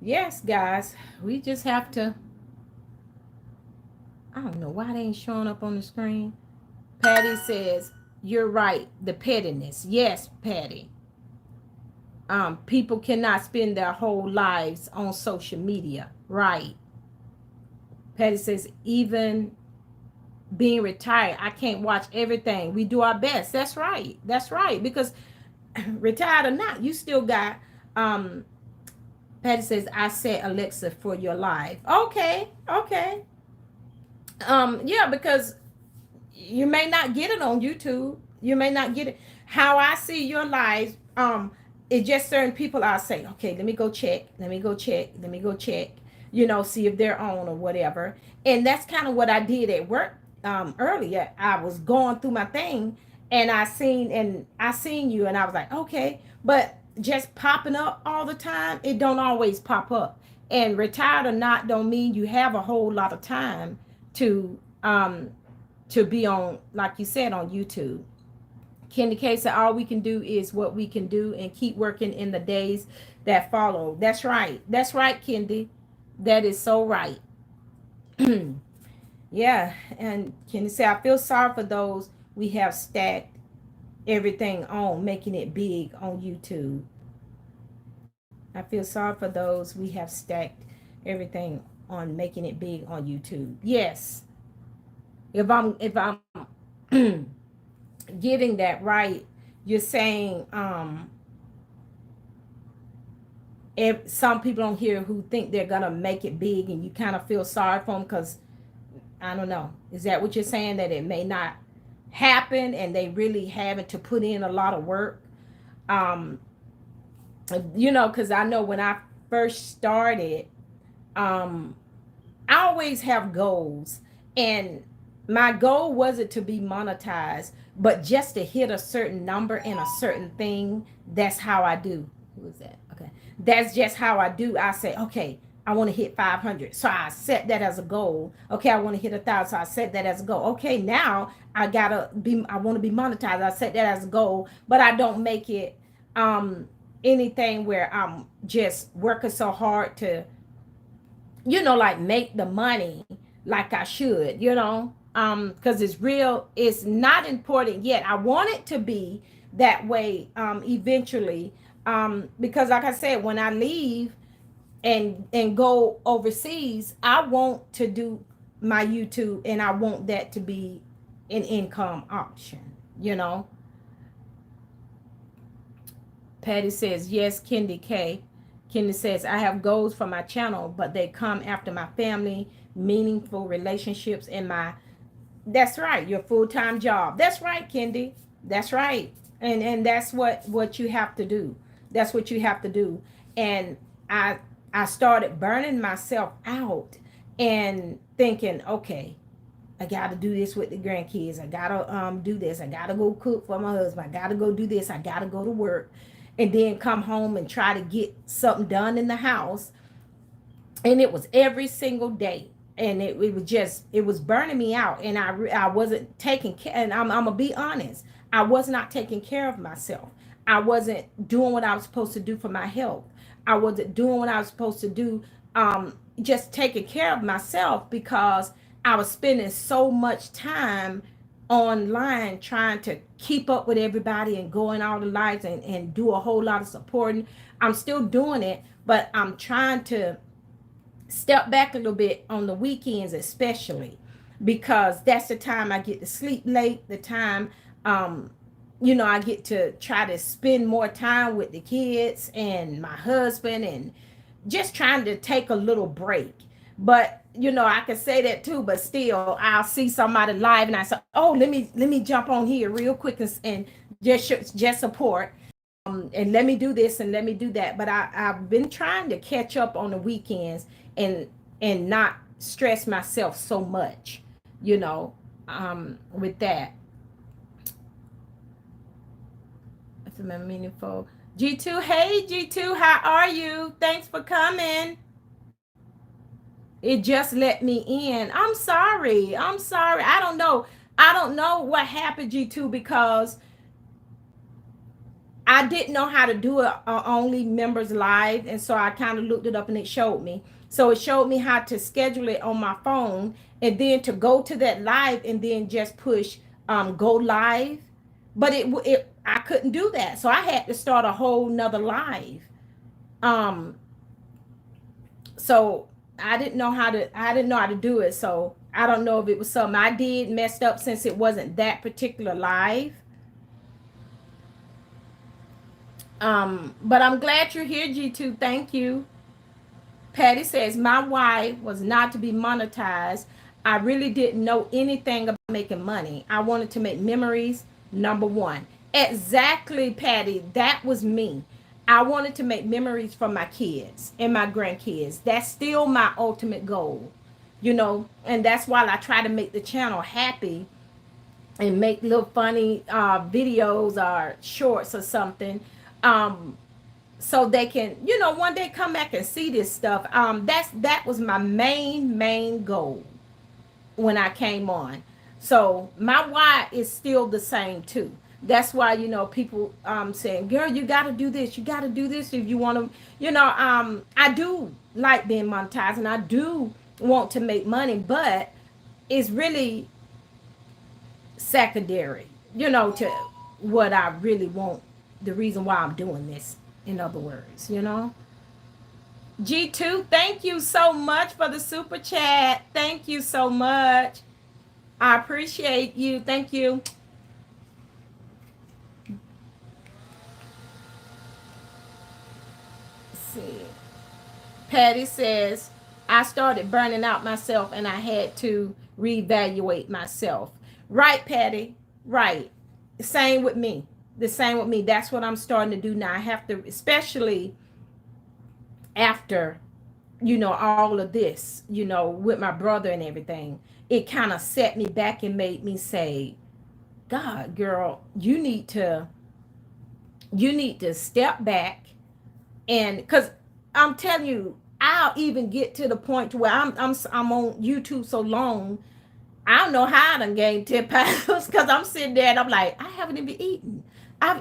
yes, guys, we just have to, I don't know why they ain't showing up on the screen. Patty says, you're right, the pettiness. Yes, Patty. People cannot spend their whole lives on social media, right? Patty says, even being retired, I can't watch everything. We do our best. That's right. That's right. Because retired or not, you still got, Patty says, I set Alexa for your live. Okay. Yeah, because you may not get it on YouTube. You may not get it. How I see your live, it's just certain people I'll say, okay, let me go check, see if they're on or whatever. And that's kind of what I did at work earlier. I was going through my thing, and I seen you, and I was like, okay, but just popping up all the time, it don't always pop up. And retired or not don't mean you have a whole lot of time to be on, like you said, on YouTube. Kendi K said, all we can do is what we can do and keep working in the days that follow. That's right. That's right, Kendi. That is so right. Yeah, and can you say I feel sorry for those we have stacked everything on, making it big on YouTube. I feel sorry for those we have stacked everything on, making it big on YouTube. Yes, if I'm getting that right, you're saying if some people on here who think they're gonna make it big, and you kind of feel sorry for them because I don't know. Is that what you're saying, that it may not happen and they really having to put in a lot of work? Um, because I know when I first started, um, I always have goals, and my goal wasn't to be monetized, but just to hit a certain number in a certain thing. That's how I do. Who is that? Okay, that's just how I do. I say, okay, I want to hit 500, so I set that as a goal. Okay, I want to hit 1,000, so I set that as a goal. Okay, now I want to be monetized. I set that as a goal, but I don't make it anything where I'm just working so hard to like make the money like I should, because it's real, it's not important yet. I want it to be that way eventually, because like I said, when I leave and go overseas, I want to do my YouTube, and I want that to be an income option, Patty says, yes, Kendi K. Kendi says, I have goals for my channel, but they come after my family, meaningful relationships, and that's right, your full-time job. That's right, Kendi. That's right. And that's what you have to do. That's what you have to do. And I started burning myself out and thinking, okay, I gotta do this with the grandkids. I gotta do this. I gotta go cook for my husband. I gotta go do this. I gotta go to work, and then come home and try to get something done in the house. And it was every single day, and it was burning me out, and I wasn't taking care. And I'm gonna be honest, I was not taking care of myself. I wasn't doing what I was supposed to do for my health. I wasn't doing what I was supposed to do, just taking care of myself, because I was spending so much time online trying to keep up with everybody and go in all the lives, and do a whole lot of supporting. I'm still doing it, but I'm trying to step back a little bit on the weekends, especially because that's the time I get to sleep late, the time I get to try to spend more time with the kids and my husband, and just trying to take a little break. But I can say that too, but still I'll see somebody live and I say, oh, let me jump on here real quick, and just support, and let me do this and let me do that. But I've been trying to catch up on the weekends, and not stress myself so much, with that. That's meaningful. G2, hey G2, how are you? Thanks for coming. It just let me in. I'm sorry. I don't know. I don't know what happened, G2, because I didn't know how to do it only members live, and so I kind of looked it up and it showed me. So it showed me how to schedule it on my phone, and then to go to that live and then just push go live. But it I couldn't do that, so I had to start a whole nother live. Um, so I didn't know how to do it. So I don't know if it was something I did messed up, since it wasn't that particular live. But I'm glad you're here, G2. Thank you. Patty says, my wife was not to be monetized. I really didn't know anything about making money. I wanted to make memories, number one. Exactly, Patty. That was me. I wanted to make memories for my kids and my grandkids. That's still my ultimate goal, and that's why I try to make the channel happy and make little funny videos or shorts or something, so they can one day come back and see this stuff. That was my main goal when I came on. So my why is still the same too. That's why people saying, girl, you got to do this, if you want to. I do like being monetized, and I do want to make money, but it's really secondary, to what I really want, the reason why I'm doing this, in other words. G2, thank you so much for the super chat. Thank you so much. I appreciate you. Thank you. Let's see. Patty says, I started burning out myself and I had to reevaluate myself. Right, Patty. Right. Same with me. The same with me. That's what I'm starting to do now. I have to, especially after, all of this, with my brother and everything, it kind of set me back and made me say, God, girl, you need to step back. And because I'm telling you, I'll even get to the point to where I'm on YouTube so long, I don't know how I done gained 10 pounds because I'm sitting there and I'm like, I haven't even eaten. I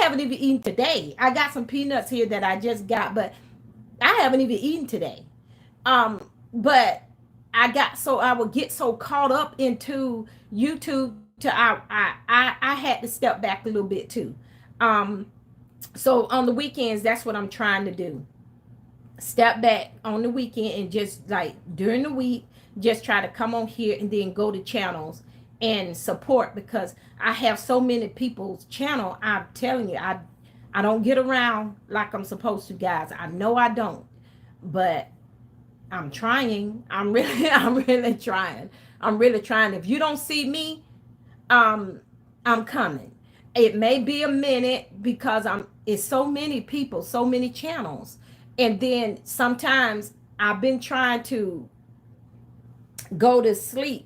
haven't even eaten today. I got some peanuts here that I just got, but I haven't even eaten today. But I would get so caught up into YouTube to I had to step back a little bit too. Um, so on the weekends, that's what I'm trying to do. Step back on the weekend and just like during the week, just try to come on here and then go to channels and support, because I have so many people's channel. I'm telling you, I don't get around like I'm supposed to, guys. I know I don't, but I'm trying. I'm really I'm really trying. I'm really trying. If you don't see me, um I'm coming. It may be a minute because it's so many people, so many channels. And then sometimes I've been trying to go to sleep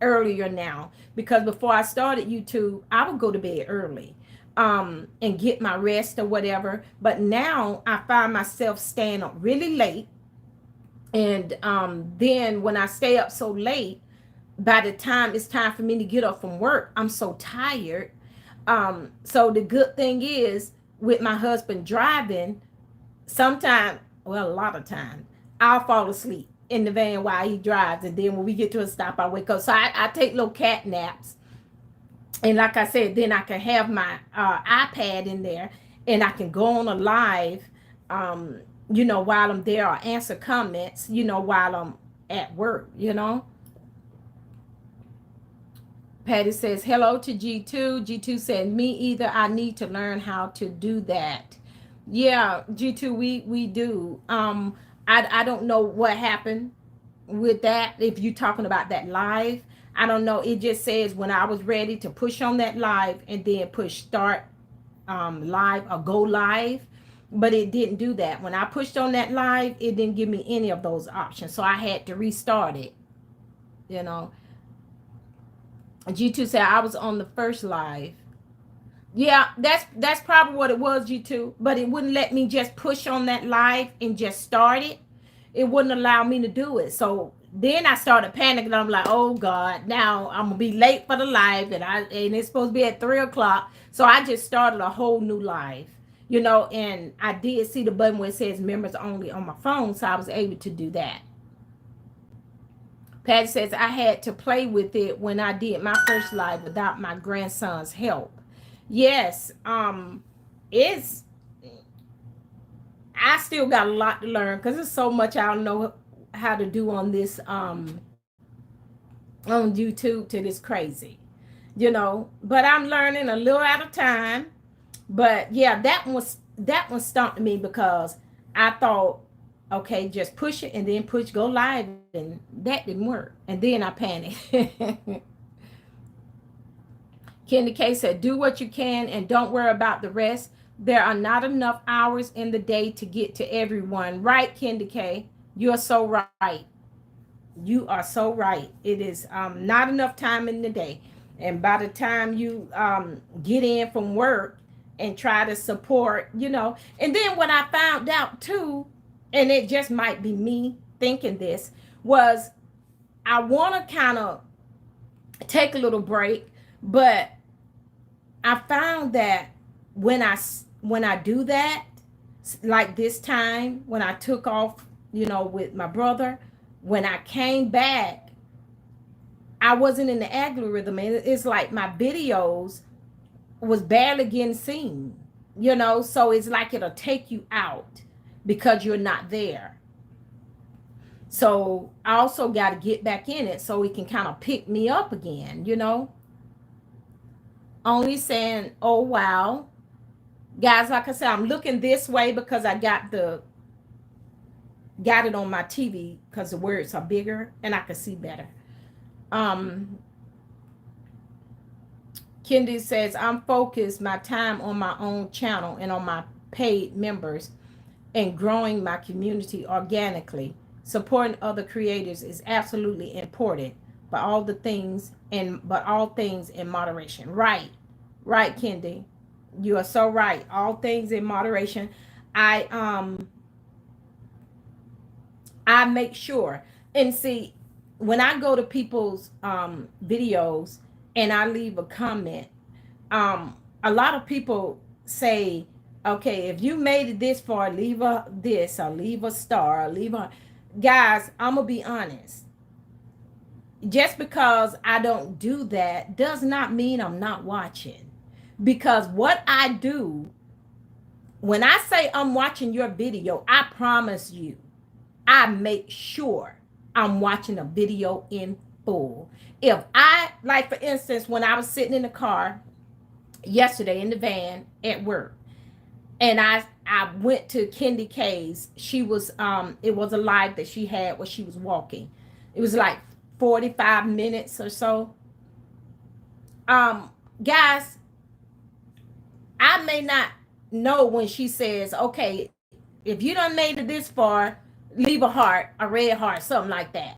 earlier now, because before I started YouTube, I would go to bed early and get my rest or whatever. But now I find myself staying up really late. And then when I stay up so late, by the time it's time for me to get up from work, I'm so tired. So the good thing is, with my husband driving, sometimes, well, a lot of times, I'll fall asleep in the van while he drives. And then when we get to a stop, I wake up. So I take little cat naps. And like I said, then I can have my iPad in there and I can go on a live, while I'm there, or answer comments, while I'm at work. Patty says, hello to G2. G2 said, me either. I need to learn how to do that. Yeah, G2, we do. I don't know what happened with that. If you're talking about that live, I don't know. It just says when I was ready to push on that live and then push start live or go live, but it didn't do that. When I pushed on that live, it didn't give me any of those options. So I had to restart it, you know. G2 said I was on the first live. Yeah, that's probably what it was, G2. But it wouldn't let me just push on that live and just start it. It wouldn't allow me to do it. So then I started panicking. I'm like, oh God, now I'm gonna be late for the live, and it's supposed to be at 3 o'clock. So I just started a whole new live, and I did see the button where it says members only on my phone, so I was able to do that. Patty says I had to play with it when I did my first live without my grandson's help. Yes, it's I still got a lot to learn because there's so much I don't know how to do on this on YouTube till it's crazy. But I'm learning a little at a time. But yeah, that one stumped me because I thought, okay, just push it and then push go live, and that didn't work. And then I panicked. Kenny K said, do what you can and don't worry about the rest. There are not enough hours in the day to get to everyone. Right, Kenny K? You are so right. You are so right. It is not enough time in the day. And by the time you get in from work and try to support. And then what I found out too, and it just might be me thinking this, was I want to kind of take a little break, but I found that when I do that, like this time when I took off, with my brother, when I came back, I wasn't in the algorithm. And it's like my videos was barely getting seen, you know? So it's like it'll take you out because you're not there. So I also got to get back in it so it can kind of pick me up again, you know? Only saying, oh, wow. Guys, like I said, I'm looking this way because I got it on my TV because the words are bigger and I can see better. Um, Kendi says, I'm focused my time on my own channel and on my paid members and growing my community organically. Supporting other creators is absolutely important, but all things in moderation. Right. Right, Kendi. You are so right. All things in moderation. I I make sure. And see, when I go to people's videos and I leave a comment, a lot of people say, okay, if you made it this far, leave a this or leave a star or leave a. Guys, I'm gonna be honest. Just because I don't do that does not mean I'm not watching. Because what I do, when I say I'm watching your video, I promise you, I make sure I'm watching a video in full. If I, like for instance, when I was sitting in the car yesterday in the van at work, and I went to Kendi K's. She was it was a live that she had where she was walking. It was like 45 minutes or so. Um, Guys, I may not know when she says, okay, if you done made it this far, leave a heart, a red heart, something like that.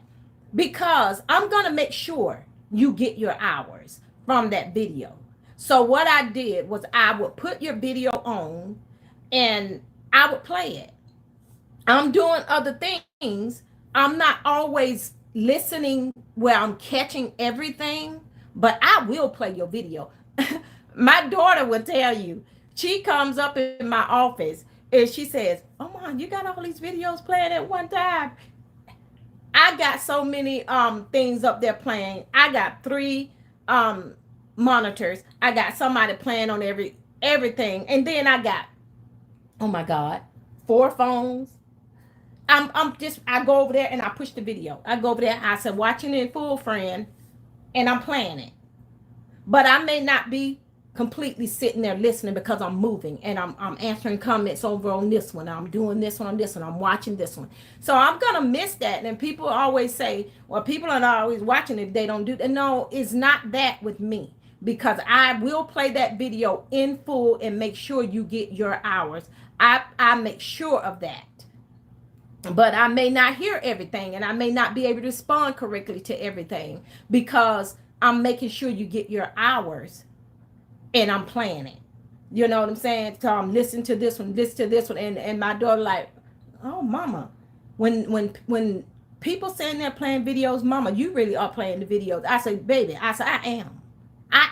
Because I'm gonna make sure you get your hours from that video. So what I did was I would put your video on and I would play it. I'm doing other things. I'm not always listening where I'm catching everything, but I will play your video. My daughter will tell you, she comes up in my office and she says, oh, Mom, you got all these videos playing at one time. I got so many things up there playing. I got 3 monitors. I got somebody playing on everything. And then I got, oh my God, 4 phones. I go over there and I push the video. I go over there, I said, watching it in full, friend, and I'm playing it. But I may not be completely sitting there listening because I'm moving and I'm answering comments over on this one. I'm doing this one on this one. I'm watching this one. So I'm going to miss that. And people always say, well, people are not always watching if they don't do that. No, it's not that with me, because I will play that video in full and make sure you get your hours. I make sure of that. But I may not hear everything and I may not be able to respond correctly to everything because I'm making sure you get your hours and I'm playing it. You know what I'm saying? So I'm listening to this one, and my daughter like, oh, Mama, when people saying they're playing videos, Mama, you really are playing the videos. I say, baby, I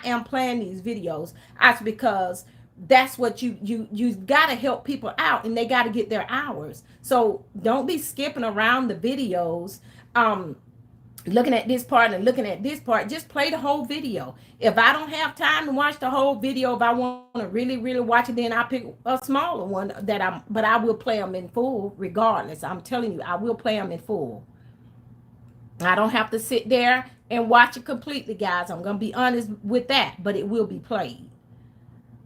am playing these videos. I said, because that's what you got to help people out and they got to get their hours. So don't be skipping around the videos, looking at this part and looking at this part. Just play the whole video. If I don't have time to watch the whole video, if I want to really watch it, then I pick a smaller one but I will play them in full regardless. I'm telling you, I will play them in full. I don't have to sit there and watch it completely, guys. I'm gonna be honest with that, but it will be played.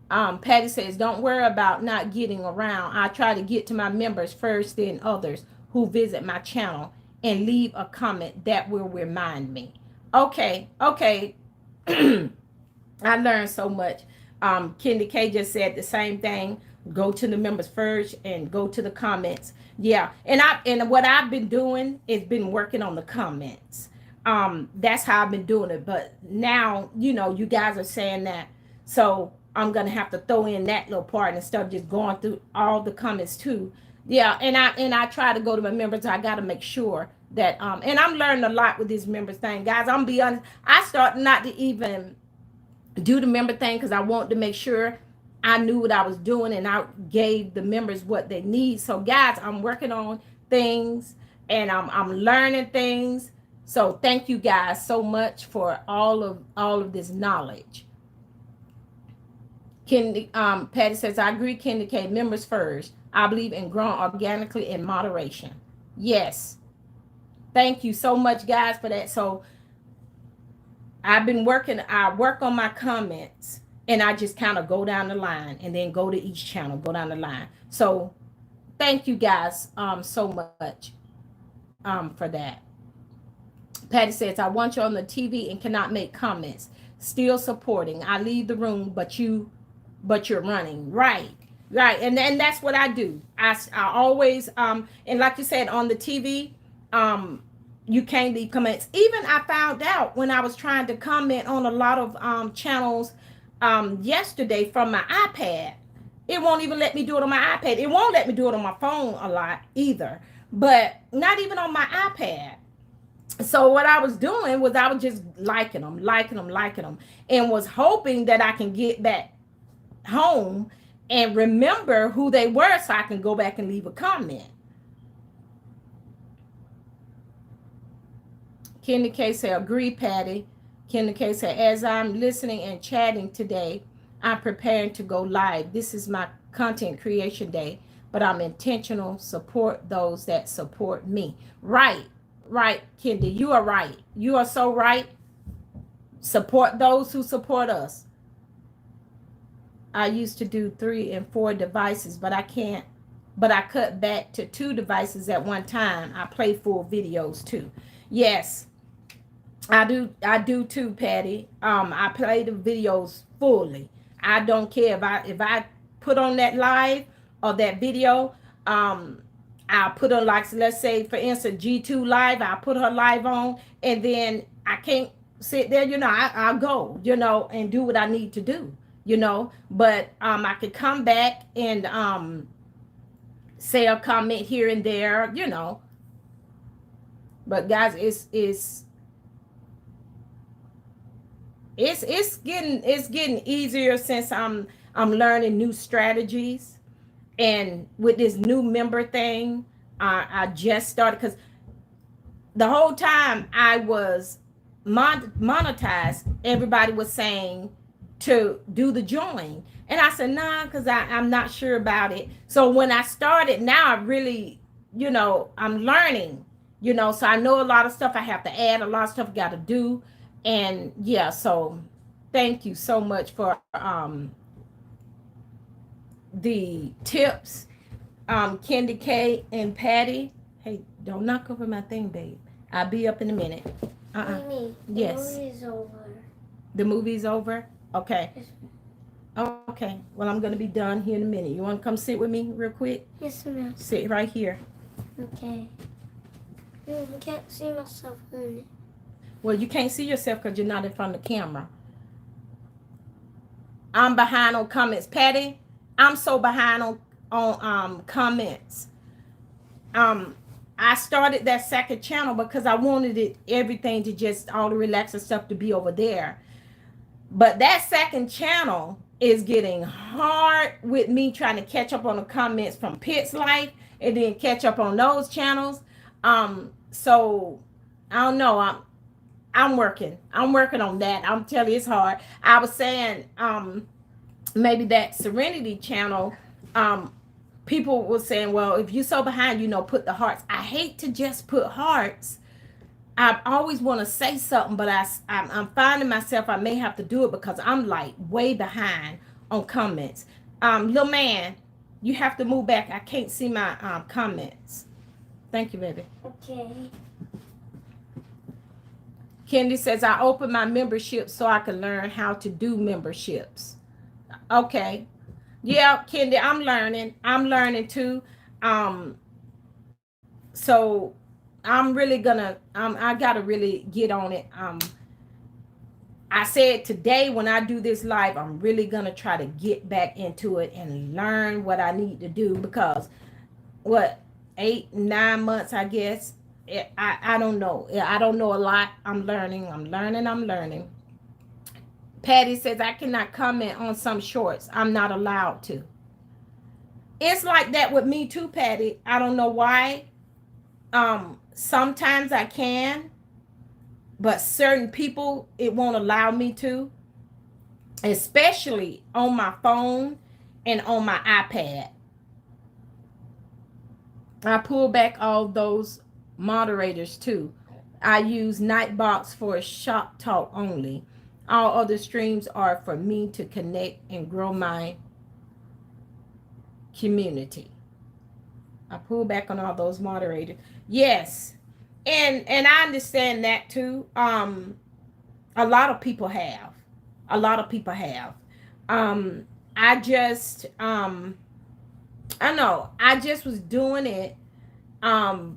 Patty says, don't worry about not getting around. I try to get to my members first, then others who visit my channel, and leave a comment that will remind me. Okay. I learned so much. Kendi K just said the same thing. Go to the members first and go to the comments. Yeah. And what I've been doing is been working on the comments. That's how I've been doing it. But now, you guys are saying that. So I'm gonna have to throw in that little part instead of just going through all the comments too. Yeah, and I try to go to my members. I gotta make sure that and I'm learning a lot with this members thing, guys. I'm be honest. I started not to even do the member thing because I wanted to make sure I knew what I was doing and I gave the members what they need. So guys, I'm working on things and I'm learning things. So thank you guys so much for all of this knowledge. Kendi, Patty says, I agree, Kendi K. Members first. I believe in growing organically in moderation. Yes. Thank you so much, guys, for that. So I work on my comments, and I just kind of go down the line and then go to each channel, go down the line. So thank you guys so much for that. Patty says, I want you on the TV and cannot make comments. Still supporting. I leave the room, but you're running. Right. Right. And that's what I do. I always and like you said on the TV, you can't leave comments. Even I found out when I was trying to comment on a lot of channels yesterday from my iPad. It won't even let me do it on my iPad. It won't let me do it on my phone a lot either. But not even on my iPad. So what I was doing was I was just liking them, and was hoping that I can get back home and remember who they were so I can go back and leave a comment. Kendi K said, agree, Patty. Kendi K said, as I'm listening and chatting today, I'm preparing to go live. This is my content creation day, but I'm intentional. Support those that support me. Right, Kendi, you are right. You are so right. Support those who support us. I used to do 3 and 4 devices, but I can't. But I cut back to 2 devices at one time. I play full videos too. Yes, I do too, Patty. I play the videos fully. I don't care if I put on that live or that video. I'll put on, like, let's say for instance G2 live. I'll put her live on, and then I can't sit there. I'll go. And do what I need to do. But I could come back and say a comment here and there. But guys, it's getting easier since I'm learning new strategies, and with this new member thing, I just started, because the whole time I was monetized, everybody was saying to do the join, and I said nah, because I'm not sure about it. So when I started, now I really, I'm learning, so I know a lot of stuff I have to add, a lot of stuff I got to do. And yeah, so thank you so much for the tips, Kendi K and Patty. Hey, don't knock over my thing, babe. I'll be up in a minute. Mimi, yes. The movie's over. The movie's over? Okay. Yes. Okay. Well, I'm going to be done here in a minute. You want to come sit with me real quick? Yes, ma'am. Sit right here. Okay. I can't see myself in it. Well, you can't see yourself because you're not in front of the camera. I'm behind on comments. Patty, I'm so behind on comments. I started that second channel because I wanted everything to just, all the relaxing stuff to be over there. But that second channel is getting hard with me trying to catch up on the comments from Pitt's Life and then catch up on those channels. So I don't know. I'm working on that. I'm telling you, it's hard. I was saying, maybe that Serenity channel, people were saying, well, if you're so behind, put the hearts. I hate to just put hearts. I always want to say something, but I'm finding myself, I may have to do it because I'm like way behind on comments. Little man, you have to move back. I can't see my comments. Thank you, baby. Okay. Kendi says, I open my membership so I can learn how to do memberships. Okay. Yeah, Kendi, I'm learning too. So I'm really gonna, I gotta really get on it. I said today when I do this live, I'm really gonna try to get back into it and learn what I need to do, because 8-9 months, I guess. I don't know. I don't know a lot. I'm learning. Patty says, I cannot comment on some shorts. I'm not allowed to. It's like that with me too, Patty. I don't know why. Sometimes I can, but certain people it won't allow me to, especially on my phone and on my iPad. I pull back all those moderators too. I use Nightbox for shop talk only. All other streams are for me to connect and grow my community. I pull back on all those moderators. Yes. And I understand that too. A lot of people have. A lot of people have. Um I just I know I just was doing it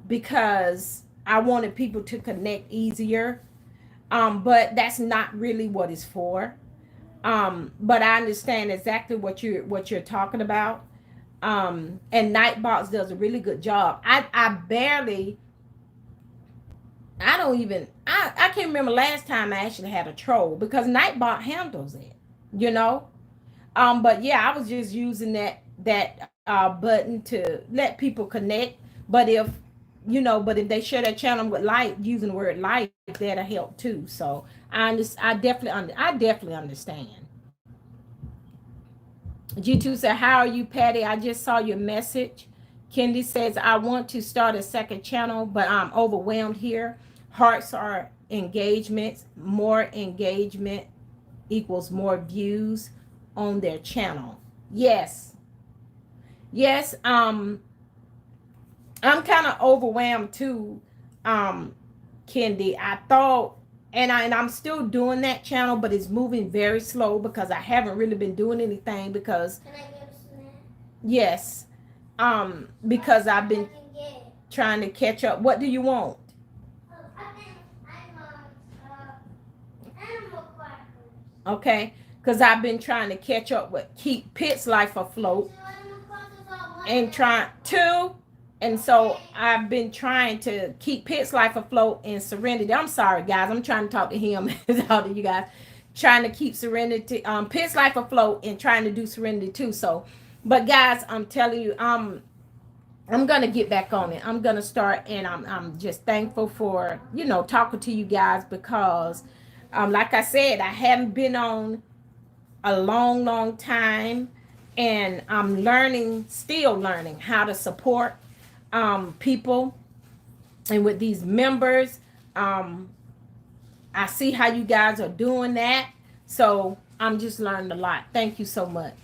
because I wanted people to connect easier. But that's not really what it's for. But I understand exactly what you're talking about. And Nightbox does a really good job. I barely, I don't even, I can't remember last time I actually had a troll because Nightbot handles it, you know. But yeah, I was just using that button to let people connect. But if they share their channel with light, using the word light, that'll help too. So I definitely understand. G2 said, how are you, Patty? I just saw your message. Kendi says, I want to start a second channel, but I'm overwhelmed here. Hearts are engagements. More engagement equals more views on their channel. Yes. Yes. I'm kind of overwhelmed too, Kendi. I thought, and I'm still doing that channel, but it's moving very slow because I haven't really been doing anything because Can I get a snack? yes, because I've been trying to catch up. What do you want? Oh, I think I want animal crackers. Okay, because I've been trying to catch up with keep Pit's life afloat Two animal crackers or one and animal trying to. And so I've been trying to keep Pit's life afloat and Serenity. I'm sorry, guys. I'm trying to talk to him and talk to you guys. Trying to keep Serenity, Pit's life afloat and trying to do Serenity too. So, but guys, I'm telling you, I'm gonna get back on it. I'm gonna start, and I'm just thankful for talking to you guys because, like I said, I haven't been on a long, long time, and I'm learning, still learning how to support people, and with these members, um, I see how you guys are doing that. So I'm just learning a lot. Thank you so much.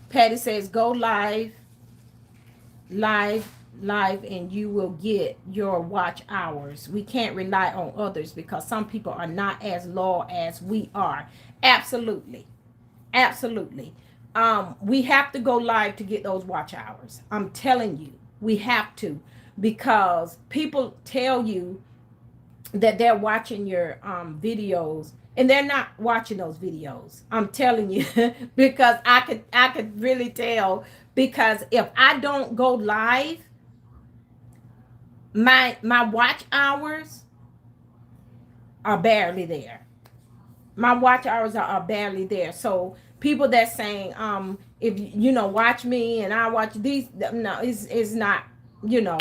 Patty says, go live, live, and you will get your watch hours. We can't rely on others because some people are not as loyal as we are. Absolutely. Absolutely. We have to go live to get those watch hours. I'm telling you, we have to, because people tell you that they're watching your videos and they're not watching those videos. I'm telling you because I could really tell, because if I don't go live, my watch hours are barely there. My watch hours are barely there. So people that saying if watch me and I watch these, no, it's not, you know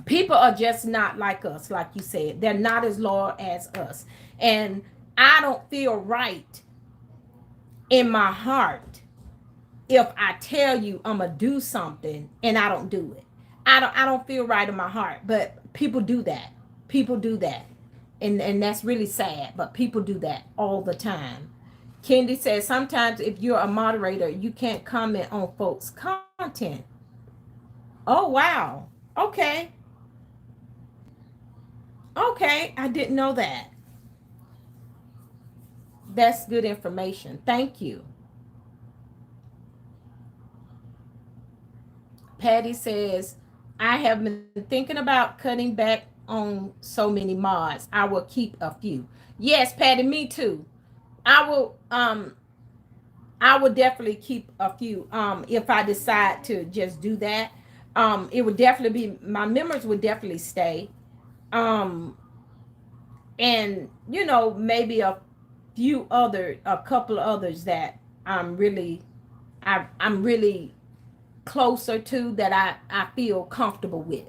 people are just not like us. Like you said, they're not as loyal as us, and I don't feel right in my heart if I tell you I'm gonna do something and I don't do it. I don't feel right in my heart, but people do that. People do that. And that's really sad, but people do that all the time. Kendi says sometimes if you're a moderator, you can't comment on folks' content. Oh wow. Okay. Okay, I didn't know that. That's good information. Thank you. Patty says, I have been thinking about cutting back on so many mods. I will keep a few. Yes, Patty, me too. I will definitely keep a few if I decide to just do that. It would definitely be, my members would definitely stay. Um and maybe a couple of others that I'm really I'm really closer to, that I feel comfortable with.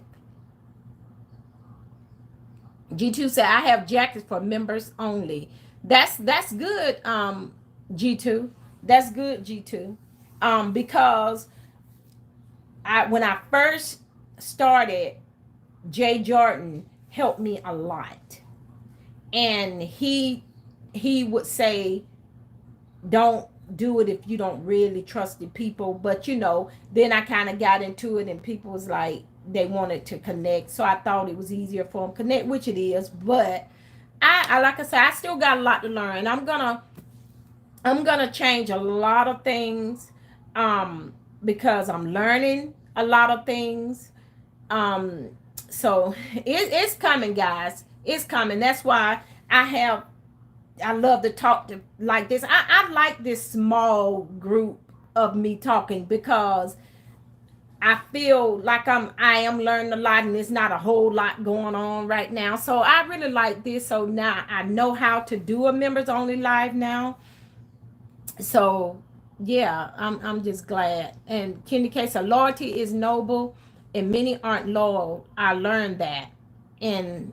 G2 said, I have jackets for members only. That's good, G2. That's good, G2. Because when I first started, Jay Jordan helped me a lot. And he would say, don't do it if you don't really trust the people. But then I kind of got into it and people was like, they wanted to connect. So I thought it was easier for them to connect, which it is. But I like I said, I still got a lot to learn. I'm gonna change a lot of things, because I'm learning a lot of things. Um, so it's coming, guys. It's coming. That's why I love to talk to like this. I like this small group of me talking because I feel like I am learning a lot and there's not a whole lot going on right now. So I really like this. So now I know how to do a members only live now. So yeah, I'm just glad. And Kenny K said loyalty is noble and many aren't loyal. I learned that and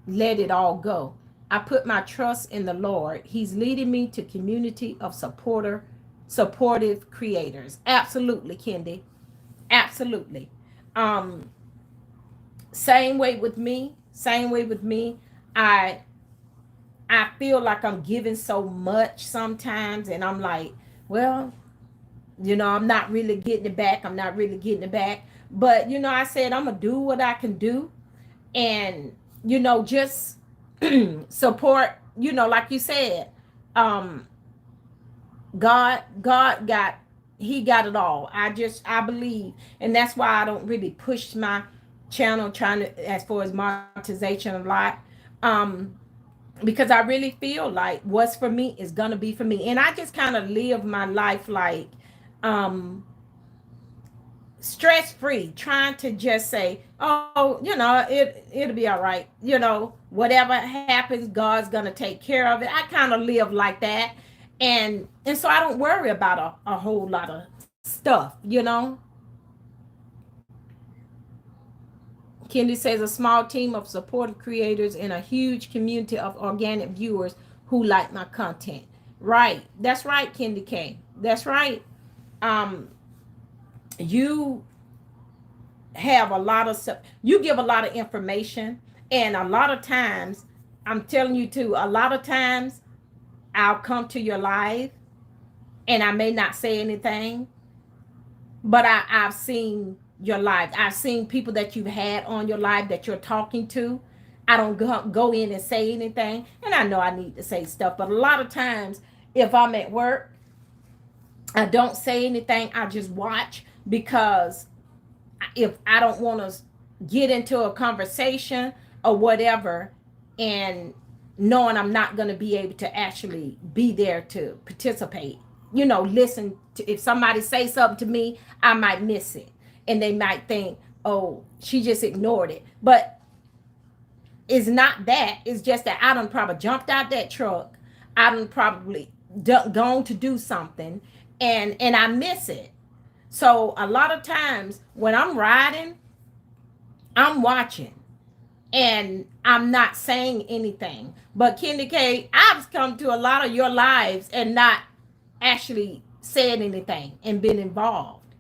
let it all go. I put my trust in the Lord. He's leading me to community of supportive creators. Absolutely, Kendi. Absolutely. Um, same way with me. Same way with me. I I feel like I'm giving so much sometimes, and I'm like, well, I'm not really getting it back. I'm not really getting it back. But I said I'm gonna do what I can do, and just support. Like you said, um, God got He got it all. I believe, and that's why I don't really push my channel trying to as far as monetization a lot. Um, because I really feel like what's for me is gonna be for me, and I just kind of live my life like um stress free, trying to just say, oh, it'll be all right. Whatever happens, God's gonna take care of it. I kind of live like that, and so I don't worry about a whole lot of stuff. Kendi says a small team of supportive creators and a huge community of organic viewers who like my content. Right. That's right, Kendi K. That's right. Um, you have a lot of stuff. You give a lot of information, and a lot of times, I'm telling you too, a lot of times I'll come to your live and I may not say anything, but I've seen your live. I've seen people that you've had on your live that you're talking to. I don't go in and say anything, and I know I need to say stuff, but a lot of times if I'm at work, I don't say anything. I just watch, because if I don't want to get into a conversation or whatever, and knowing I'm not going to be able to actually be there to participate, listen to, if somebody say something to me, I might miss it, and they might think, oh, she just ignored it. But it's not that. It's just that I done probably jumped out that truck. I done probably gone to do something, and I miss it. So a lot of times when I'm riding, I'm watching and I'm not saying anything. But Kendi K, I've come to a lot of your lives and not actually said anything and been involved.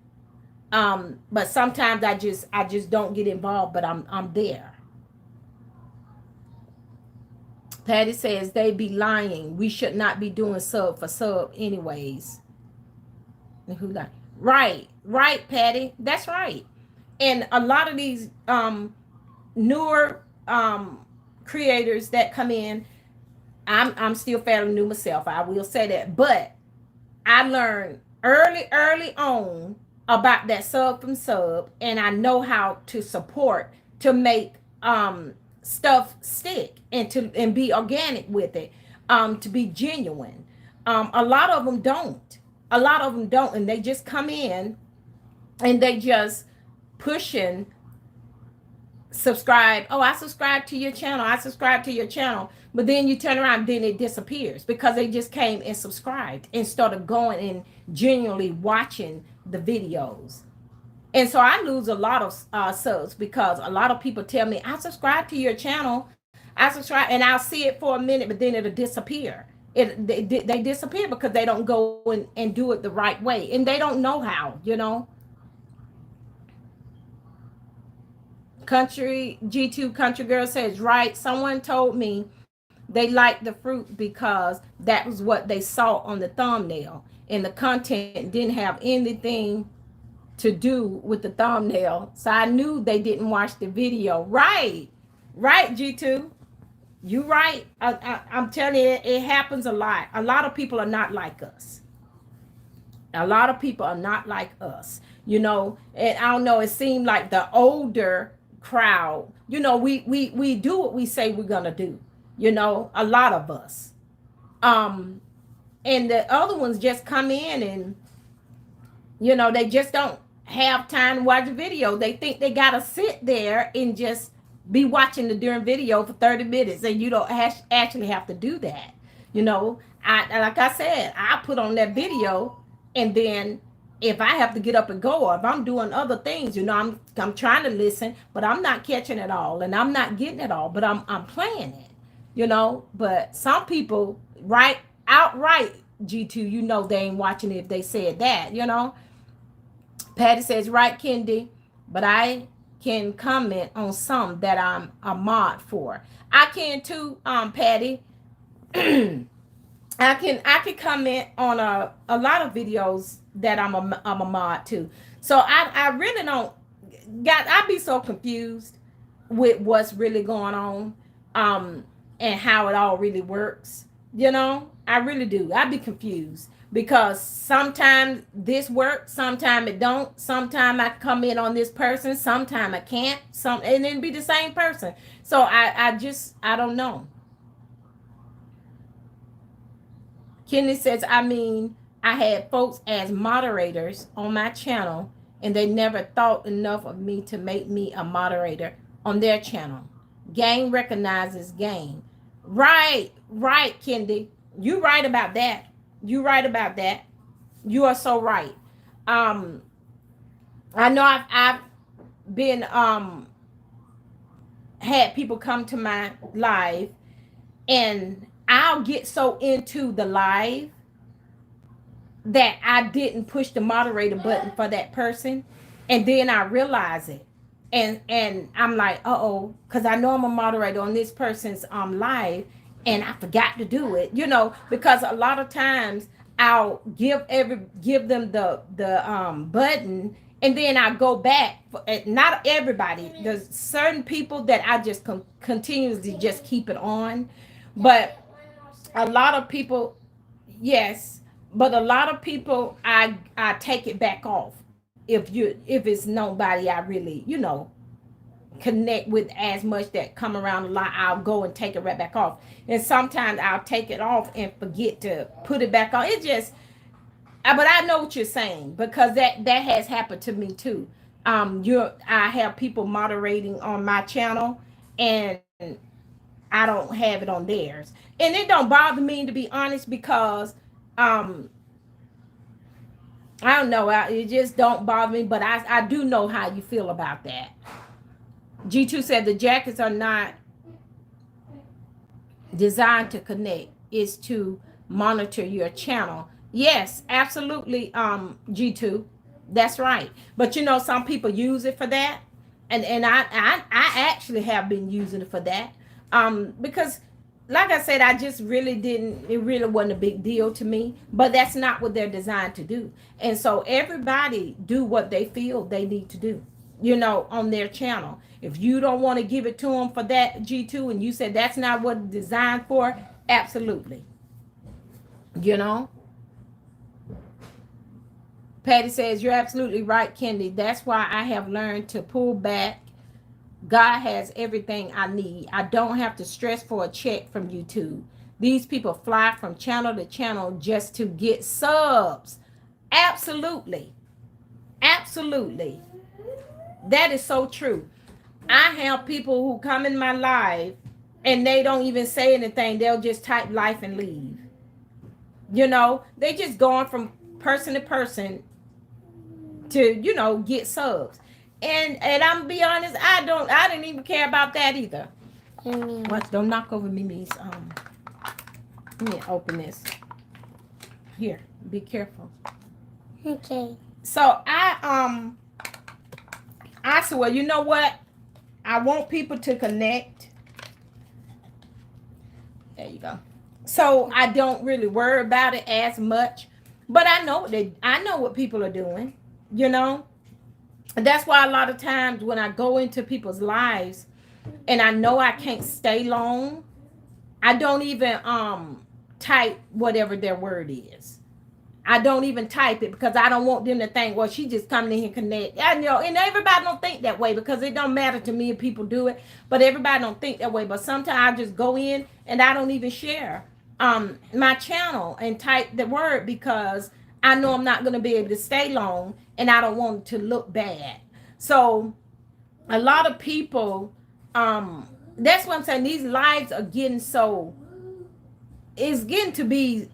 But sometimes I just don't get involved, but I'm there. Patty says they be lying. We should not be doing sub for sub anyways. And who like right, Patty. That's right. And a lot of these newer creators that come in, I'm still fairly new myself. I will say that, but I learned early on about that sub from sub, and I know how to support to make stuff stick and be organic with it, to be genuine. A lot of them don't. A lot of them don't, and they just come in and they just pushing subscribe. Oh, I subscribe to your channel. I subscribe to your channel. But then you turn around, then it disappears because they just came and subscribed and started going and genuinely watching the videos. And so I lose a lot of subs because a lot of people tell me, I subscribe to your channel. I subscribe and I'll see it for a minute, but then it'll disappear. They disappear because they don't go and do it the right way, and they don't know how. Country G2 Country Girl says, right. Someone told me they liked the fruit because that was what they saw on the thumbnail, and the content didn't have anything to do with the thumbnail. So I knew they didn't watch the video. Right, G2. You right. I'm telling you, it happens a lot. A lot of people are not like us. A lot of people are not like us. And I don't know, it seemed like the older crowd, we do what we say we're gonna do. A lot of us. And the other ones just come in and they just don't have time to watch the video. They think they gotta sit there and just be watching the darn video for 30 minutes, and you don't actually have to do that. Like I said, I put on that video, and then if I have to get up and go, or if I'm doing other things, I'm trying to listen, but I'm not catching it all, and I'm not getting it all, but I'm playing it. But some people, outright, G2, they ain't watching it if they said that. Patty says, right, Kendi, but I can comment on some that I'm a mod for. I can too, Patty. I can comment on a lot of videos that I'm a mod too. So I really don't I'd be so confused with what's really going on, and how it all really works. I really do. I'd be confused because sometimes this works, sometimes it don't. Sometimes I come in on this person, sometimes I can't. And then be the same person. So I don't know. Kenny says, I had folks as moderators on my channel, and they never thought enough of me to make me a moderator on their channel. Gang recognizes gang. Right, Kendi. You right about that. You are so right. I know I've been had people come to my live, and I'll get so into the live that I didn't push the moderator button for that person, and then I realize it, and I'm like, uh-oh, because I know I'm a moderator on this person's live, and I forgot to do it, because a lot of times I'll give them the button, and then I go back. Not everybody. There's certain people that I just continuously just keep it on, but a lot of people, yes, but a lot of people I take it back off if it's nobody I really connect with as much that come around a lot. I'll go and take it right back off, and sometimes I'll take it off and forget to put it back on. It just, but I know what you're saying, because that has happened to me too. I have people moderating on my channel, and I don't have it on theirs, and it don't bother me, to be honest, because I don't know, it just don't bother me. But I do know how you feel about that. G2 said the jackets are not designed to connect, it's to monitor your channel. Yes, absolutely, G2, that's right. But some people use it for that, and I actually have been using it for that, because like I said, I just really didn't, it really wasn't a big deal to me, but that's not what they're designed to do. And so everybody do what they feel they need to do, on their channel. If you don't want to give it to them for that, G2, and you said that's not what it's designed for, absolutely. Patty says, you're absolutely right, Kendi. That's why I have learned to pull back. God has everything I need. I don't have to stress for a check from YouTube. These people fly from channel to channel just to get subs. Absolutely. Absolutely. That is so true. I have people who come in my live and they don't even say anything. They'll just type life and leave. They just going from person to person to, get subs. And I'm be honest, I didn't even care about that either. What? Don't knock over Mimi's. Let me open this. Here, be careful. Okay. So I said, well, you know what? I want people to connect. There you go. So I don't really worry about it as much, but I know what people are doing. You know, and that's why a lot of times when I go into people's lives and I know I can't stay long, I don't even type whatever their word is. I don't even type it because I don't want them to think, well, she just coming in here connect. I know, and everybody don't think that way because it don't matter to me if people do it, but everybody don't think that way. But sometimes I just go in and I don't even share my channel and type the word because I know I'm not gonna be able to stay long and I don't want it to look bad. So a lot of people, that's what I'm saying. These lives are getting so, it's getting to be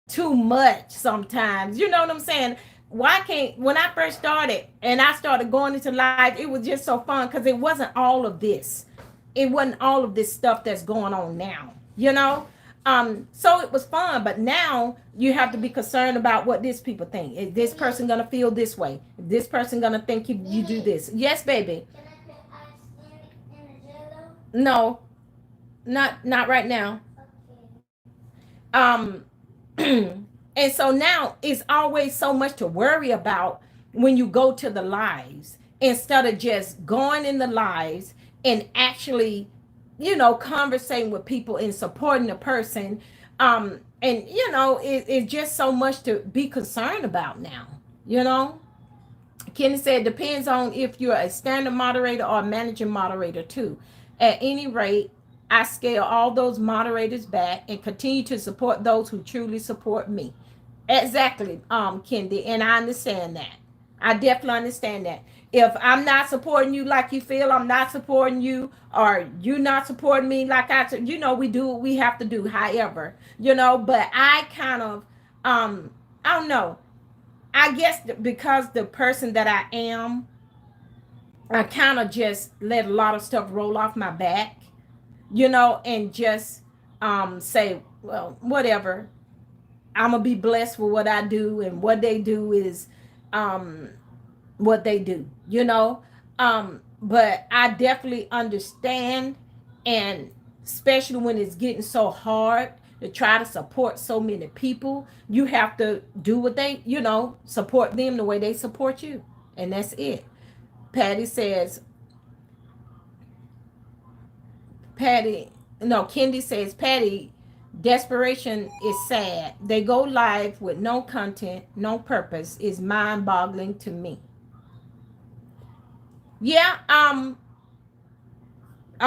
too much sometimes. You know what I'm saying? Why can't, when I first started and I started going into live, it was just so fun because it wasn't all of this. It wasn't all of this stuff that's going on now, you know? So it was fun, but now you have to be concerned about what this people think. Is this person gonna feel this way? Is this person gonna think you do this? Yes, baby. Can I put ice in the jello? No, not right now. Okay. Um and so now it's always so much to worry about when you go to the lives instead of just going in the lives and actually, conversating with people and supporting the person. And it's just so much to be concerned about now, you know. Kenny said depends on if you're a standard moderator or a managing moderator too. At any rate, I scale all those moderators back and continue to support those who truly support me. Exactly, Kendi, and I understand that. I definitely understand that. If I'm not supporting you like you feel I'm not supporting you, or you not supporting me like I said, we do what we have to do, however, but I kind of, I don't know. I guess because the person that I am, I kind of just let a lot of stuff roll off my back, and just say, well, whatever. I'm gonna be blessed with what I do, and what they do is um what they do, but I definitely understand, and especially when it's getting so hard to try to support so many people, you have to do what they, support them the way they support you, and that's it. Patty says, Patty, no, Kendi says, Patty, desperation is sad. They go live with no content, no purpose, is mind boggling to me. Yeah, a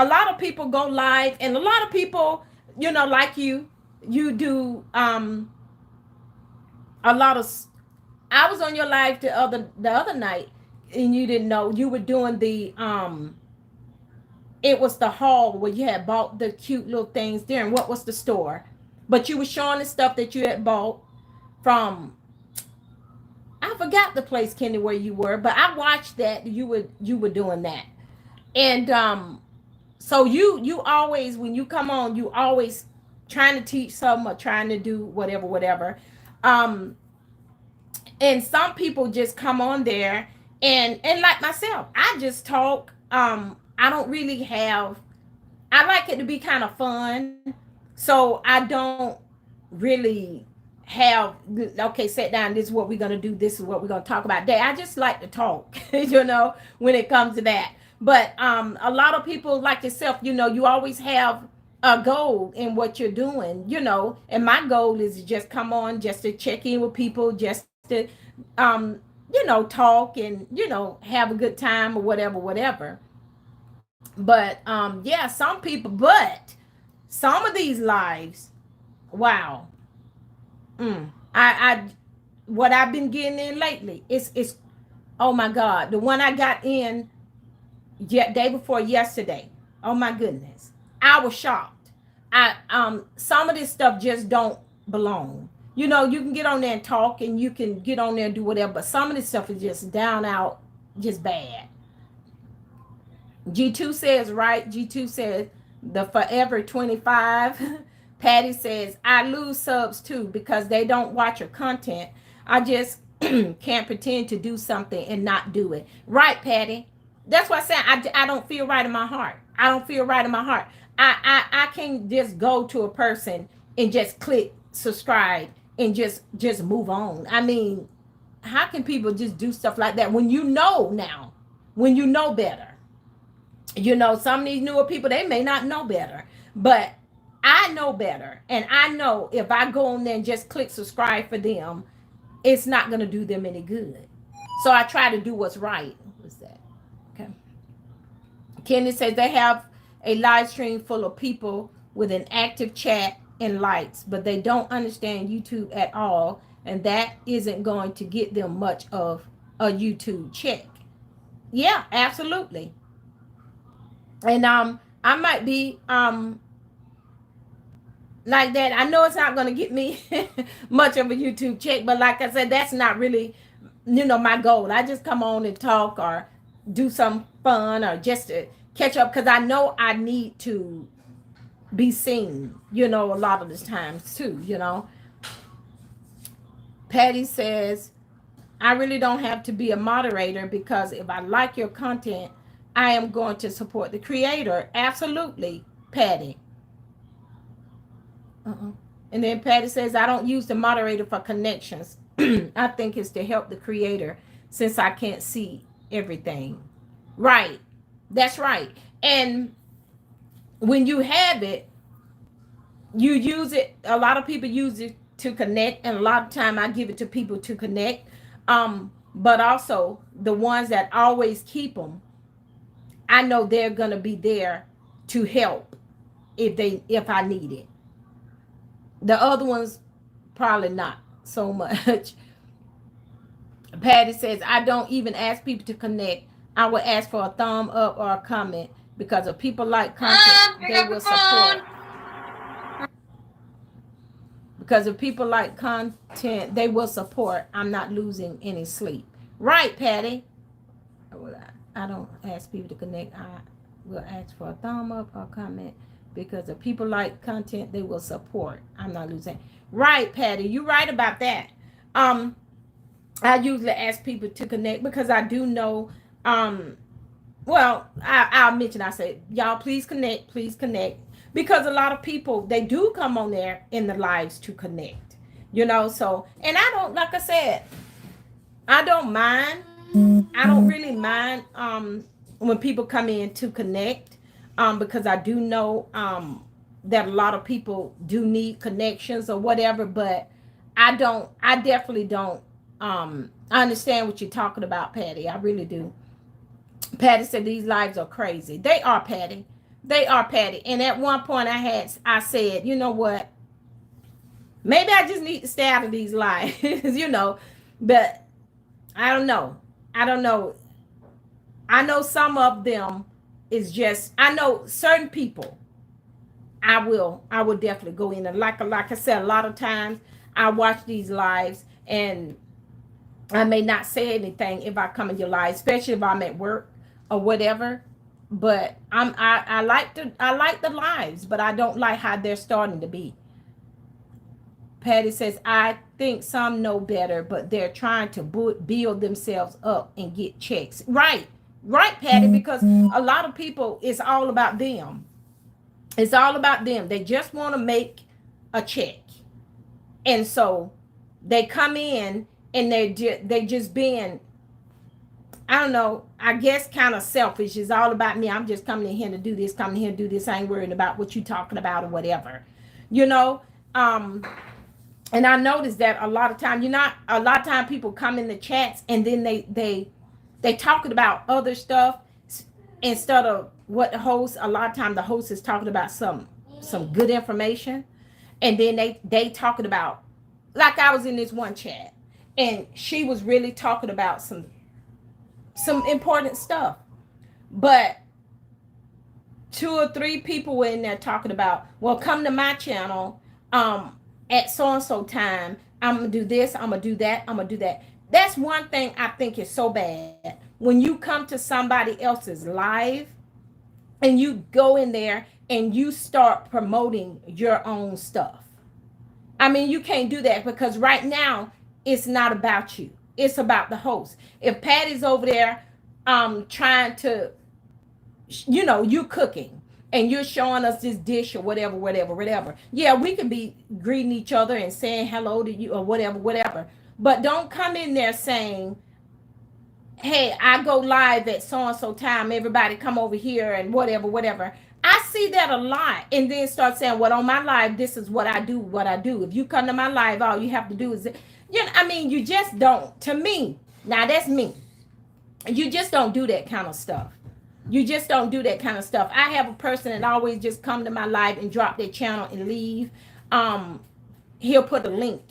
lot of people go live, and a lot of people, like you do a lot of, I was on your live the other night, and you didn't know you were doing the it was the haul where you had bought the cute little things there. And what was the store? But you were showing the stuff that you had bought from, I forgot the place, Kenny, where you were, but I watched that you were doing that. And so you always, when you come on, you always trying to teach something or trying to do whatever. Um and some people just come on there, and like myself, I just talk. I don't really have, I like it to be kind of fun. So I don't really have, okay, sit down, this is what we're going to do, this is what we're going to talk about. I just like to talk, when it comes to that. But a lot of people like yourself, you always have a goal in what you're doing, and my goal is to just come on, just to check in with people, just to talk, and have a good time or whatever. But yeah, some people, but some of these lives, wow. I what I've been getting in lately, it's oh my God, the one I got in day before yesterday. Oh my goodness, I was shocked. I Some of this stuff just don't belong. You can get on there and talk, and you can get on there and do whatever, but some of this stuff is just down out, just bad. G2 says, right. G2 says the Forever 25. Patty says, I lose subs too because they don't watch your content. I just can't pretend to do something and not do it. Right, Patty. That's why I said I don't feel right in my heart. I don't feel right in my heart. I can't just go to a person and just click subscribe and just move on. I mean, how can people just do stuff like that when you know now, when you know better? You know, some of these newer people, they may not know better, but I know better. And I know if I go on there and just click subscribe for them, it's not going to do them any good. So I try to do what's right. What's that? Okay. Kenny says they have a live stream full of people with an active chat and likes, but they don't understand YouTube at all. And that isn't going to get them much of a YouTube check. Yeah, absolutely. And I might be like that. I know it's not going to get me much of a YouTube check, but like I said, that's not really, my goal. I just come on and talk or do some fun or just to catch up because I know I need to be seen, a lot of the times too. Patty says, I really don't have to be a moderator because if I like your content, I am going to support the creator. Absolutely, Patty. And then Patty says, I don't use the moderator for connections. I think it's to help the creator since I can't see everything. Right. That's right. And when you have it, you use it. A lot of people use it to connect. And a lot of time I give it to people to connect. But also the ones that always keep them, I know they're going to be there to help if I need it. The other ones, probably not so much. Patty says, I don't even ask people to connect. I will ask for a thumb up or a comment because if people like content, they will support. Because if people like content, they will support. I'm not losing any sleep. Right, Patty? I don't ask people to connect. I will ask for a thumb up or comment because if people like content, they will support. I'm not losing. Right, Patty, you're right about that. I usually ask people to connect because I do know. I'll mention. I say, y'all, please connect, because a lot of people they do come on there in the lives to connect. So and I don't, like I said, I don't mind. I don't really mind when people come in to connect because I do know that a lot of people do need connections or whatever, but I definitely don't I understand what you're talking about, Patty. I really do. Patty said these lives are crazy. They are, Patty. They are, Patty. And at one point I said, you know what? Maybe I just need to stay out of these lives, but I don't know. I know some of them is just, I know certain people I will definitely go in and like I said, a lot of times I watch these lives and I may not say anything if I come in your live, especially if I'm at work or whatever. But I like the lives, but I don't like how they're starting to be. Patty says, I think some know better, but they're trying to build themselves up and get checks. Right, Patty, because a lot of people, it's all about them. It's all about them. They just want to make a check. And so they come in and they just being, I don't know, I guess kind of selfish. It's all about me. I'm just coming in here to do this, I ain't worrying about what you talking about or whatever. And I noticed that a lot of time, a lot of time people come in the chats and then they talking about other stuff instead of what the host, a lot of time the host is talking about some good information. And then they talking about, like I was in this one chat and she was really talking about some important stuff. But 2 or 3 people were in there talking about, well, come to my channel, at so-and-so time, I'm going to do this, I'm going to do that, I'm going to do that. That's one thing I think is so bad. When you come to somebody else's live and you go in there and you start promoting your own stuff. I mean, you can't do that because right now it's not about you. It's about the host. If Patty's over there trying to, you cooking and you're showing us this dish or whatever, whatever, whatever. Yeah, we can be greeting each other and saying hello to you or whatever, whatever. But don't come in there saying, hey, I go live at so and so time. Everybody come over here and whatever, whatever. I see that a lot, and then start saying, well, on my live, this is what I do, what I do. If you come to my live, all you have to do is, I mean, you just don't. To me, now that's me. You just don't do that kind of stuff. You just don't do that kind of stuff. I have a person that always just come to my live and drop their channel and leave. He'll put a link,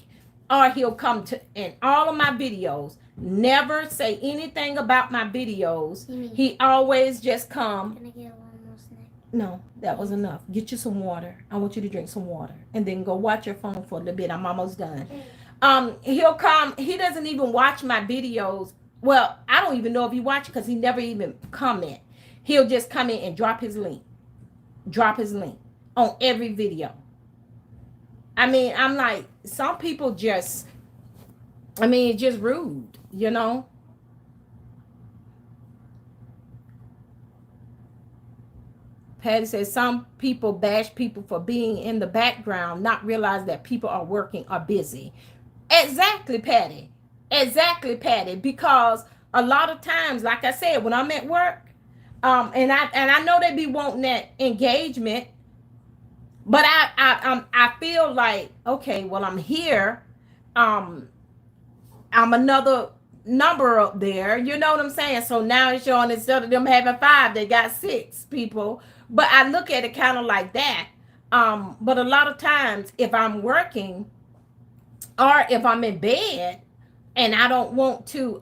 or he'll come to, in all of my videos, never say anything about my videos. He always just come. Can I get one more snack? No, that was enough. Get you some water. I want you to drink some water and then go watch your phone for a little bit. I'm almost done. He'll come. He doesn't even watch my videos. Well, I don't even know if he watch because he never even comment. He'll just come in and drop his link on every video. I mean, I'm like, some people just, I mean, it's just rude, Patty says some people bash people for being in the background, not realize that people are working or busy. Exactly, Patty. Exactly, Patty. Because a lot of times, like I said, when I'm at work, and I know they be wanting that engagement, but I feel like, okay, well, I'm here. I'm another number up there. You know what I'm saying? So now it's showing, instead of them having 5, they got 6 people. But I look at it kind of like that. But a lot of times, if I'm working or if I'm in bed and I don't want to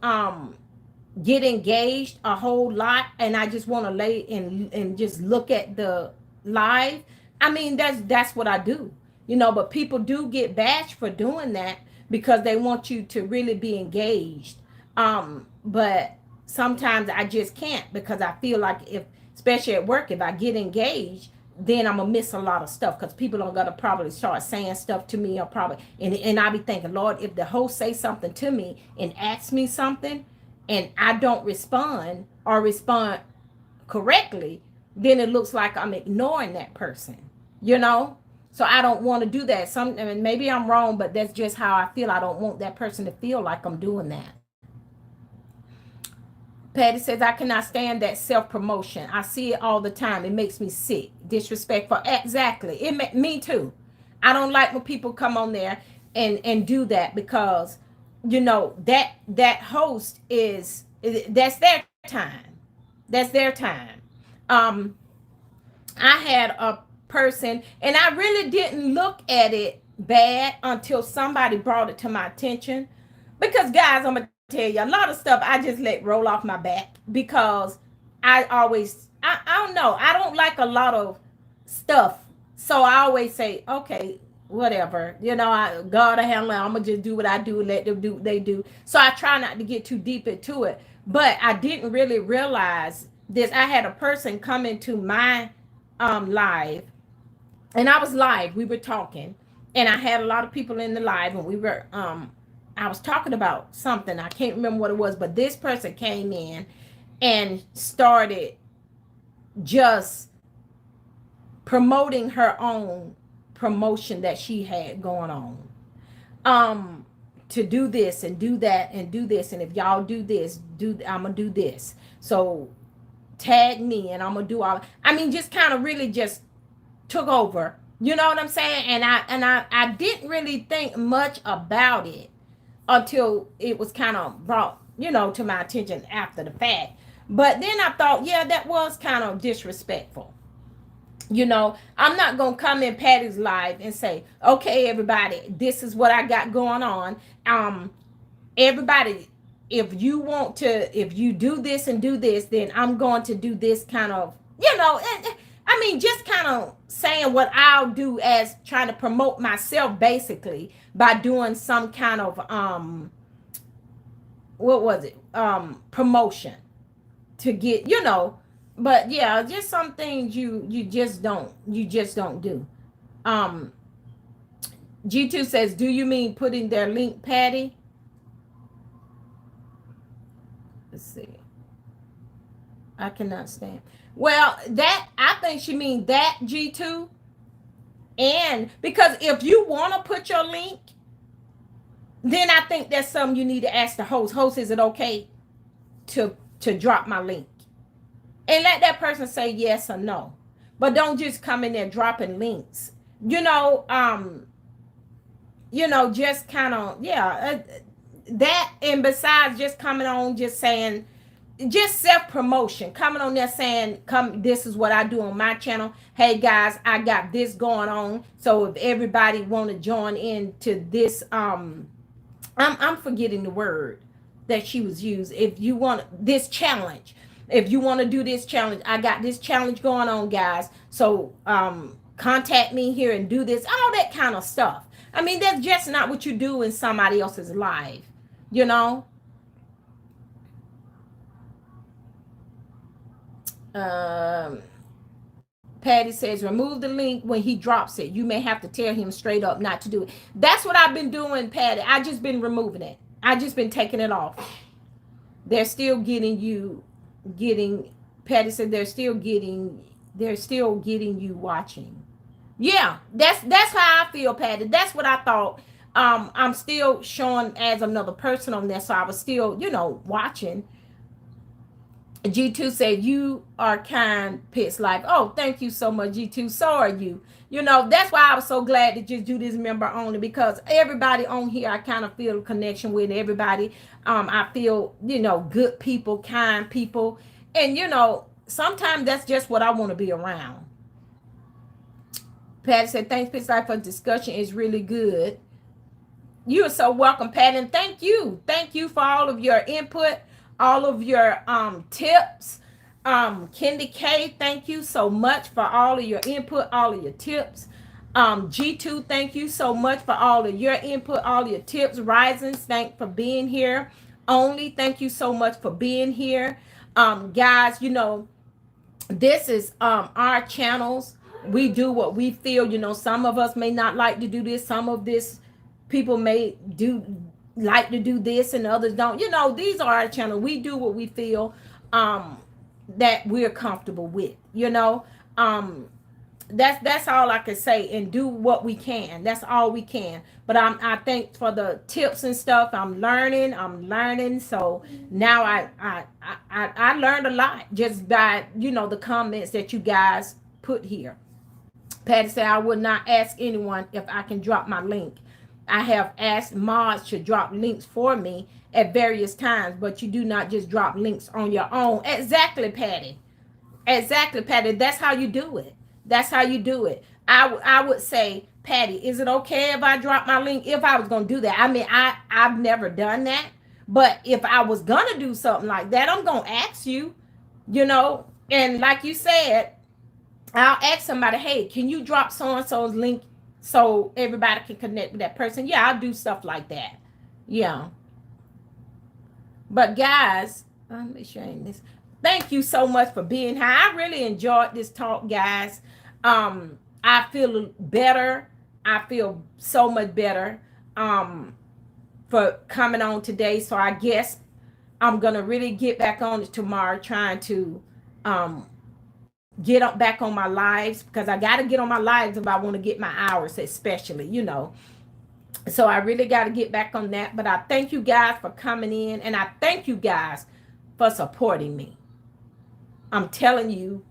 get engaged a whole lot, and I just want to lay and just look at the live, I mean, that's what I do, but people do get bashed for doing that because they want you to really be engaged. But sometimes I just can't, because I feel like, if especially at work, if I get engaged, then I'm gonna miss a lot of stuff, because people are gonna probably start saying stuff to me, or probably, and I'll be thinking, Lord, if the host say something to me and asks me something and I don't respond or respond correctly, then it looks like I'm ignoring that person, so I don't want to do that. I mean, maybe I'm wrong, but that's just how I feel. I don't want that person to feel like I'm doing that. Patty says, I cannot stand that self-promotion. I see it all the time. It makes me sick. Disrespectful. Exactly. Me too. I don't like when people come on there and do that, because, that host that's their time. That's their time. I had a person, and I really didn't look at it bad until somebody brought it to my attention. Because, guys, I'm gonna tell you, a lot of stuff I just let roll off my back, because I don't know, I don't like a lot of stuff, so I always say, okay, whatever, God will handle it. I'm gonna just do what I do and let them do what they do. So I try not to get too deep into it. But I didn't really realize this. I had a person come into my live, and I was live, we were talking, and I had a lot of people in the live, and we were I was talking about something. I can't remember what it was, but this person came in and started just promoting her own promotion that she had going on. To do this and do that and do this, and if y'all do this, I'm gonna do this. So tag me and I'm gonna do all. I mean, just kind of really just took over. You know what I'm saying? And I didn't really think much about it until it was kind of brought, to my attention after the fact. But then I thought, yeah, that was kind of disrespectful. I'm not going to come in Patty's live and say, okay, everybody, this is what I got going on. Everybody, if you do this and do this, then I'm going to do this kind of, I mean, just kind of saying what I'll do as trying to promote myself, basically, by doing some kind of, what was it? Promotion to get, But yeah, just some things you just don't do. Um, G2 says, do you mean putting their link, Patty? Let's see. I cannot stand. Well, that I think she means that G2. And because if you want to put your link, then I think that's something you need to ask the host. Host, is it okay to drop my link? And let that person say yes or no. But don't just come in there dropping links. Just kind of, yeah, that. And besides just coming on, just saying, just self-promotion, coming on there saying, come, this is what I do on my channel. Hey guys, I got this going on. So if everybody want to join into this, I'm forgetting the word that she was used. If you want this challenge, if you want to do this challenge, I got this challenge going on, guys. So contact me here and do this, all that kind of stuff. I mean, that's just not what you do in somebody else's life, you know. Patty says, remove the link when he drops it. You may have to tell him straight up not to do it. That's what I've been doing, Patty. I just been removing it. I just been taking it off. They're still getting Patty said they're still getting you watching. Yeah, that's how I feel, Patty. That's what I thought. I'm still showing as another person on there, so I was still, watching. G2 said, you are kind, Pitts Life. Oh, thank you so much, G2. So are you. That's why I was so glad to just do this member only, because everybody on here, I kind of feel a connection with everybody. I feel, good people, kind people. And, sometimes that's just what I want to be around. Patty said, thanks, Pitts Life, for the discussion. It's really good. You are so welcome, Patty. And thank you. Thank you for all of your input, all of your tips. Kendi K, thank you so much for all of your input, all of your tips. G2, thank you so much for all of your input, all of your tips. Risings, thank for being here. Only, thank you so much for being here. Guys, this is our channels. We do what we feel. Some of us may not like to do this. Some of this people may like to do this and others don't. These are our channel. We do what we feel that we're comfortable with. That's all I can say, and do what we can. That's all we can. But I think for the tips and stuff, I'm learning. So now I learned a lot just by the comments that you guys put here. Patty said, I would not ask anyone if I can drop my link. I have asked mods to drop links for me at various times, but you do not just drop links on your own. Exactly, Patty. Exactly, Patty. That's how you do it. That's how you do it. I would say, Patty, is it okay if I drop my link? If I was going to do that. I mean, I've never done that. But if I was going to do something like that, I'm going to ask you, and like you said, I'll ask somebody, hey, can you drop so-and-so's link so everybody can connect with that person? Yeah, I'll do stuff like that. Yeah. But guys, let me show you this. Thank you so much for being here. I really enjoyed this talk, guys. I feel better. I feel so much better for coming on today. So I guess I'm going to really get back on it tomorrow, trying to get up back on my lives, because I got to get on my lives if I want to get my hours, especially, So I really got to get back on that. But I thank you guys for coming in, and I thank you guys for supporting me. I'm telling you,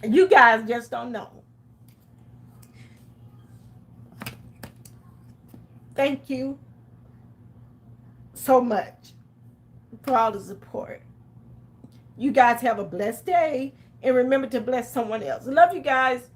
you guys just don't know. Thank you so much for all the support. You guys have a blessed day, and remember to bless someone else. Love you guys.